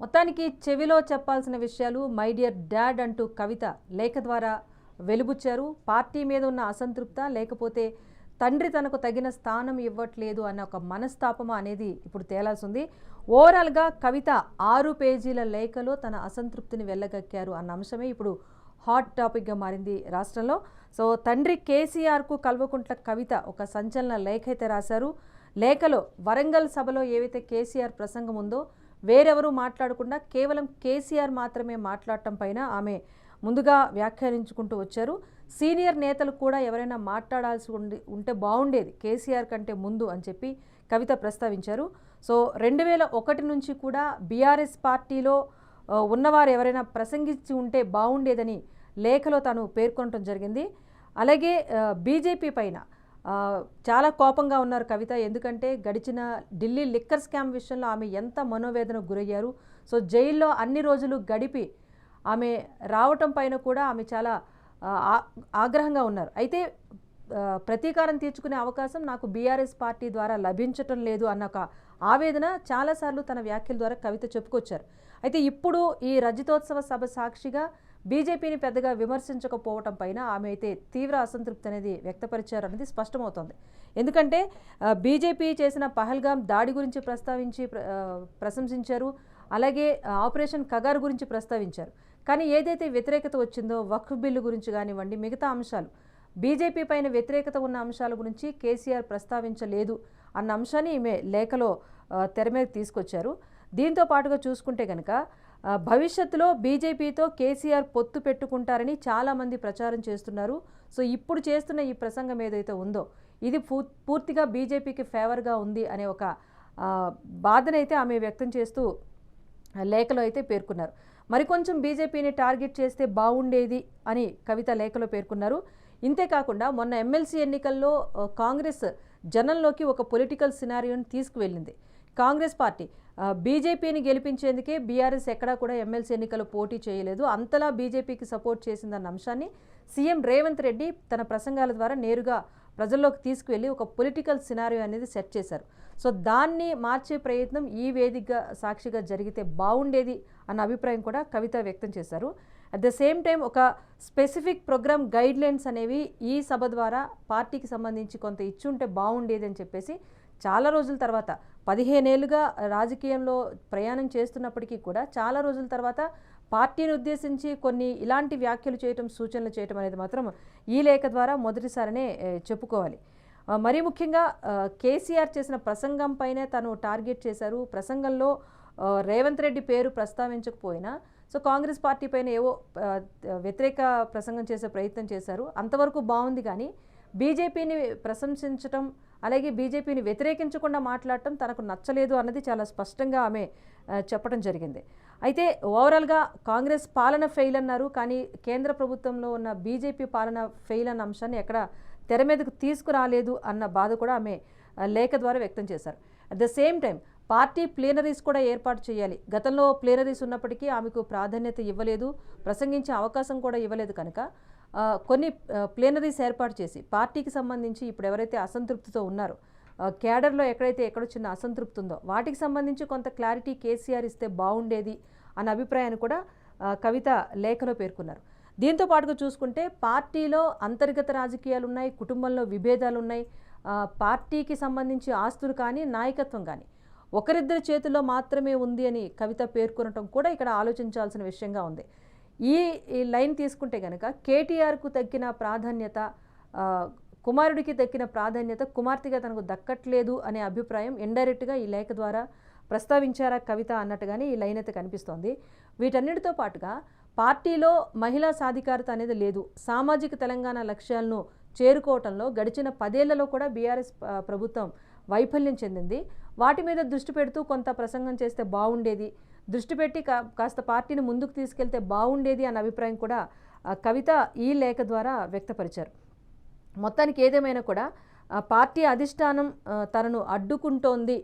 మొత్తానికి చెవిలో చెప్పాల్సిన విషయాలు మై డియర్ డాడ్ అంటూ కవిత లేఖ ద్వారా వెలుబుచ్చారు. పార్టీ మీద ఉన్న అసంతృప్త లేకపోతే తండ్రి తనకు తగిన స్థానం ఇవ్వట్లేదు అన్న ఒక మనస్తాపమ అనేది ఇప్పుడు తేలాల్సింది. ఓవరాల్గా కవిత 6 పేజీల లేఖలో తన అసంతృప్తిని వెళ్ళగక్కారు అన్న అంశమే ఇప్పుడు హాట్ టాపిక్గా మారింది రాష్ట్రంలో. సో తండ్రి కేసీఆర్కు కల్వకుంట్ల కవిత ఒక సంచలన లేఖ అయితే రాశారు. లేఖలో వరంగల్ సభలో ఏవైతే కేసీఆర్ ప్రసంగం ఉందో వేరెవరూ మాట్లాడకుండా కేవలం కేసీఆర్ మాత్రమే మాట్లాడటం పైన ఆమె ముందుగా వ్యాఖ్యానించుకుంటూ వచ్చారు. సీనియర్ నేతలు కూడా ఎవరైనా మాట్లాడాల్సి ఉంటే బాగుండేది కేసీఆర్ కంటే ముందు అని చెప్పి కవిత ప్రస్తావించారు. సో 2001 నుంచి కూడా బీఆర్ఎస్ పార్టీలో ఉన్నవారు ఎవరైనా ప్రసంగించి ఉంటే బాగుండేదని లేఖలో తాను పేర్కొనడం జరిగింది. అలాగే బీజేపీ పైన చాలా కోపంగా ఉన్నారు కవిత. ఎందుకంటే గడిచిన ఢిల్లీ లిక్కర్ స్కామ్ విషయంలో ఆమె ఎంత మనోవేదనకు గురయ్యారు. సో జైల్లో అన్ని రోజులు గడిపి ఆమె రావటం పైన కూడా ఆమె చాలా ఆగ్రహంగా ఉన్నారు. అయితే ప్రతీకారం తీర్చుకునే అవకాశం నాకు బీఆర్ఎస్ పార్టీ ద్వారా లభించటం లేదు అన్న ఒక ఆవేదన చాలాసార్లు తన వ్యాఖ్యల ద్వారా కవిత చెప్పుకొచ్చారు. అయితే ఇప్పుడు ఈ రజతోత్సవ సభ సాక్షిగా బీజేపీని పెద్దగా విమర్శించకపోవటం పైన ఆమె అయితే తీవ్ర అసంతృప్తి అనేది వ్యక్తపరిచారు అనేది స్పష్టమవుతోంది. ఎందుకంటే బీజేపీ చేసిన పహల్గామ్ దాడి గురించి ప్రశంసించారు. అలాగే ఆపరేషన్ కగార్ గురించి ప్రస్తావించారు. కానీ ఏదైతే వ్యతిరేకత వచ్చిందో వక్ఫ్ బిల్లు గురించి కానివ్వండి, మిగతా అంశాలు బీజేపీ పైన వ్యతిరేకత ఉన్న అంశాల గురించి కేసీఆర్ ప్రస్తావించలేదు అన్న అంశాన్ని ఈమె లేఖలో తెర మీద తీసుకొచ్చారు. దీంతో పాటుగా చూసుకుంటే కనుక భవిష్యత్తులో బీజేపీతో కేసీఆర్ పొత్తు పెట్టుకుంటారని చాలామంది ప్రచారం చేస్తున్నారు. సో ఇప్పుడు చేస్తున్న ఈ ప్రసంగం ఏదైతే ఉందో ఇది పూర్తిగా బీజేపీకి ఫేవర్గా ఉంది అనే ఒక బాధనైతే ఆమె వ్యక్తం చేస్తూ లేఖలో అయితే పేర్కొన్నారు. మరికొంచెం బీజేపీని టార్గెట్ చేస్తే బాగుండేది అని కవిత లేఖలో పేర్కొన్నారు. ఇంతేకాకుండా మొన్న ఎమ్మెల్సీ ఎన్నికల్లో కాంగ్రెస్ జనంలోకి ఒక పొలిటికల్ సినారియోని తీసుకువెళ్ళింది. కాంగ్రెస్ పార్టీ బీజేపీని గెలిపించేందుకే బీఆర్ఎస్ ఎక్కడా కూడా ఎమ్మెల్సీ ఎన్నికలు పోటీ చేయలేదు, అంతలా బీజేపీకి సపోర్ట్ చేసిందన్న అంశాన్ని సీఎం రేవంత్ రెడ్డి తన ప్రసంగాల ద్వారా నేరుగా ప్రజల్లోకి తీసుకువెళ్ళి ఒక పొలిటికల్ సినారియో అనేది సెట్ చేశారు. సో దాన్ని మార్చే ప్రయత్నం ఈ వేదిక సాక్షిగా జరిగితే బాగుండేది అన్న అభిప్రాయం కూడా కవిత వ్యక్తం చేశారు. అట్ ద సేమ్ టైం ఒక స్పెసిఫిక్ ప్రోగ్రామ్ గైడ్లైన్స్ అనేవి ఈ సభ ద్వారా పార్టీకి సంబంధించి కొంత ఇచ్చుంటే బాగుండేది అని చెప్పేసి చాలా రోజుల తర్వాత 15 ఏళ్ళుగా రాజకీయంలో ప్రయాణం చేస్తున్నప్పటికీ కూడా చాలా రోజుల తర్వాత పార్టీని ఉద్దేశించి కొన్ని ఇలాంటి వ్యాఖ్యలు చేయటం, సూచనలు చేయటం అనేది మాత్రం ఈ లేఖ ద్వారా మొదటిసారినే చెప్పుకోవాలి. మరీ ముఖ్యంగా కేసీఆర్ చేసిన ప్రసంగం పైనే తను టార్గెట్ చేశారు. ప్రసంగంలో రేవంత్ రెడ్డి పేరు ప్రస్తావించకపోయినా సో కాంగ్రెస్ పార్టీ పైన ఏవో వ్యతిరేక ప్రసంగం చేసే ప్రయత్నం చేశారు. అంతవరకు బాగుంది. కానీ బీజేపీని ప్రశంసించటం అలాగే బీజేపీని వ్యతిరేకించకుండా మాట్లాడటం తనకు నచ్చలేదు అన్నది చాలా స్పష్టంగా ఆమె చెప్పడం జరిగింది. అయితే ఓవరాల్గా కాంగ్రెస్ పాలన ఫెయిల్ అన్నారు. కానీ కేంద్ర ప్రభుత్వంలో ఉన్న బీజేపీ పాలన ఫెయిల్ అన్న అంశాన్ని ఎక్కడ తెర మీదకు తీసుకురాలేదు అన్న బాధ కూడా ఆమె లేఖ ద్వారా వ్యక్తం చేశారు. At the same time party plenaries కూడా ఏర్పాటు చేయాలి. గతంలో ప్లేనరీస్ ఉన్నప్పటికీ ఆమెకు ప్రాధాన్యత ఇవ్వలేదు, ప్రసంగించే అవకాశం కూడా ఇవ్వలేదు. కనుక కొన్ని ప్లేనరీస్ ఏర్పాటు చేసి పార్టీకి సంబంధించి ఇప్పుడు ఎవరైతే అసంతృప్తితో ఉన్నారో క్యాడర్లో ఎక్కడో చిన్న అసంతృప్తి ఉందో వాటికి సంబంధించి కొంత క్లారిటీ కేసీఆర్ ఇస్తే బాగుండేది అన్న అభిప్రాయాన్ని కూడా కవిత లేఖలో పేర్కొన్నారు. దీంతో పాటుగా చూసుకుంటే పార్టీలో అంతర్గత రాజకీయాలు ఉన్నాయి, కుటుంబంలో విభేదాలు ఉన్నాయి, పార్టీకి సంబంధించి ఆస్తులు కానీ నాయకత్వం కానీ ఒకరిద్దరి చేతుల్లో మాత్రమే ఉంది అని కవిత పేర్కొనటం కూడా ఇక్కడ ఆలోచించాల్సిన విషయంగా ఉంది. ఈ లైన్ తీసుకుంటే కనుక కేటీఆర్కు తగ్గిన ప్రాధాన్యత, కుమారుడికి దక్కిన ప్రాధాన్యత కుమార్తెగా తనకు దక్కట్లేదు అనే అభిప్రాయం ఇండైరెక్ట్గా ఈ లేఖ ద్వారా ప్రస్తావించారా కవిత అన్నట్టుగానే ఈ లైన్ అయితే కనిపిస్తోంది. వీటన్నిటితో పాటుగా పార్టీలో మహిళా సాధికారత అనేది లేదు. సామాజిక తెలంగాణ లక్ష్యాలను చేరుకోవటంలో గడిచిన 10 ఏళ్లలో కూడా బీఆర్ఎస్ ప్రభుత్వం వైఫల్యం చెందింది. వాటి మీద దృష్టి పెడుతూ కొంత ప్రసంగం చేస్తే బాగుండేది, దృష్టి పెట్టి కాస్త పార్టీని ముందుకు తీసుకెళ్తే బాగుండేది అన్న అభిప్రాయం కూడా కవిత ఈ లేఖ ద్వారా వ్యక్తపరిచారు. మొత్తానికి ఏదేమైనా కూడా పార్టీ అధిష్టానం తనను అడ్డుకుంటోంది,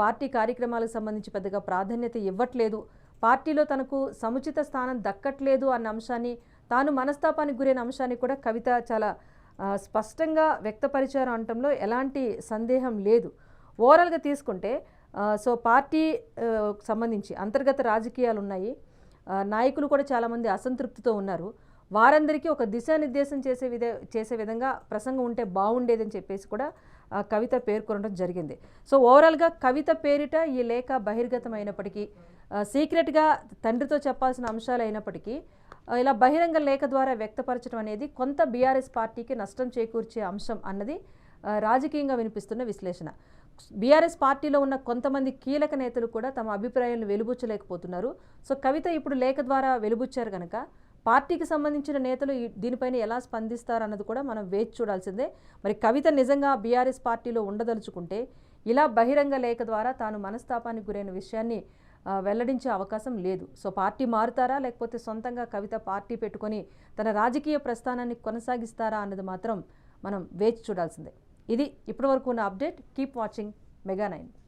పార్టీ కార్యక్రమాలకు సంబంధించి పెద్దగా ప్రాధాన్యత ఇవ్వట్లేదు, పార్టీలో తనకు సముచిత స్థానం దక్కట్లేదు అన్న అంశాన్ని, తాను మనస్తాపానికి గురైన అంశాన్ని కూడా కవిత చాలా స్పష్టంగా వ్యక్తపరిచారు అనటంలో ఎలాంటి సందేహం లేదు. ఓవరాల్గా తీసుకుంటే సో పార్టీ సంబంధించి అంతర్గత రాజకీయాలు ఉన్నాయి, నాయకులు కూడా చాలామంది అసంతృప్తితో ఉన్నారు. వారందరికీ ఒక దిశానిర్దేశం చేసే విధంగా ప్రసంగం ఉంటే బాగుండేదని చెప్పేసి కూడా కవిత పేర్కొనడం జరిగింది. సో ఓవరాల్గా కవిత పేరిట ఈ లేఖ బహిర్గతం అయినప్పటికీ, సీక్రెట్గా తండ్రితో చెప్పాల్సిన అంశాలు అయినప్పటికీ ఇలా బహిరంగ లేఖ ద్వారా వ్యక్తపరచడం అనేది కొంత బీఆర్ఎస్ పార్టీకి నష్టం చేకూర్చే అంశం అన్నది రాజకీయంగా వినిపిస్తున్న విశ్లేషణ. బీఆర్ఎస్ పార్టీలో ఉన్న కొంతమంది కీలక నేతలు కూడా తమ అభిప్రాయాలను వెలుబుచ్చలేకపోతున్నారు. సో కవిత ఇప్పుడు లేఖ ద్వారా వెలుబుచ్చారు కనుక పార్టీకి సంబంధించిన నేతలు దీనిపైన ఎలా స్పందిస్తారు అన్నది కూడా మనం వేచి చూడాల్సిందే. మరి కవిత నిజంగా బీఆర్ఎస్ పార్టీలో ఉండదలుచుకుంటే ఇలా బహిరంగ లేఖ ద్వారా తాను మనస్తాపానికి గురైన విషయాన్ని వెల్లడించే అవకాశం లేదు. సో పార్టీ మారుతారా, లేకపోతే సొంతంగా కవిత పార్టీ పెట్టుకొని తన రాజకీయ ప్రస్థానాన్ని కొనసాగిస్తారా అన్నది మాత్రం మనం వేచి చూడాల్సిందే. ఇది ఇప్పటివరకు ఉన్న అప్డేట్. Keep watching mega 9.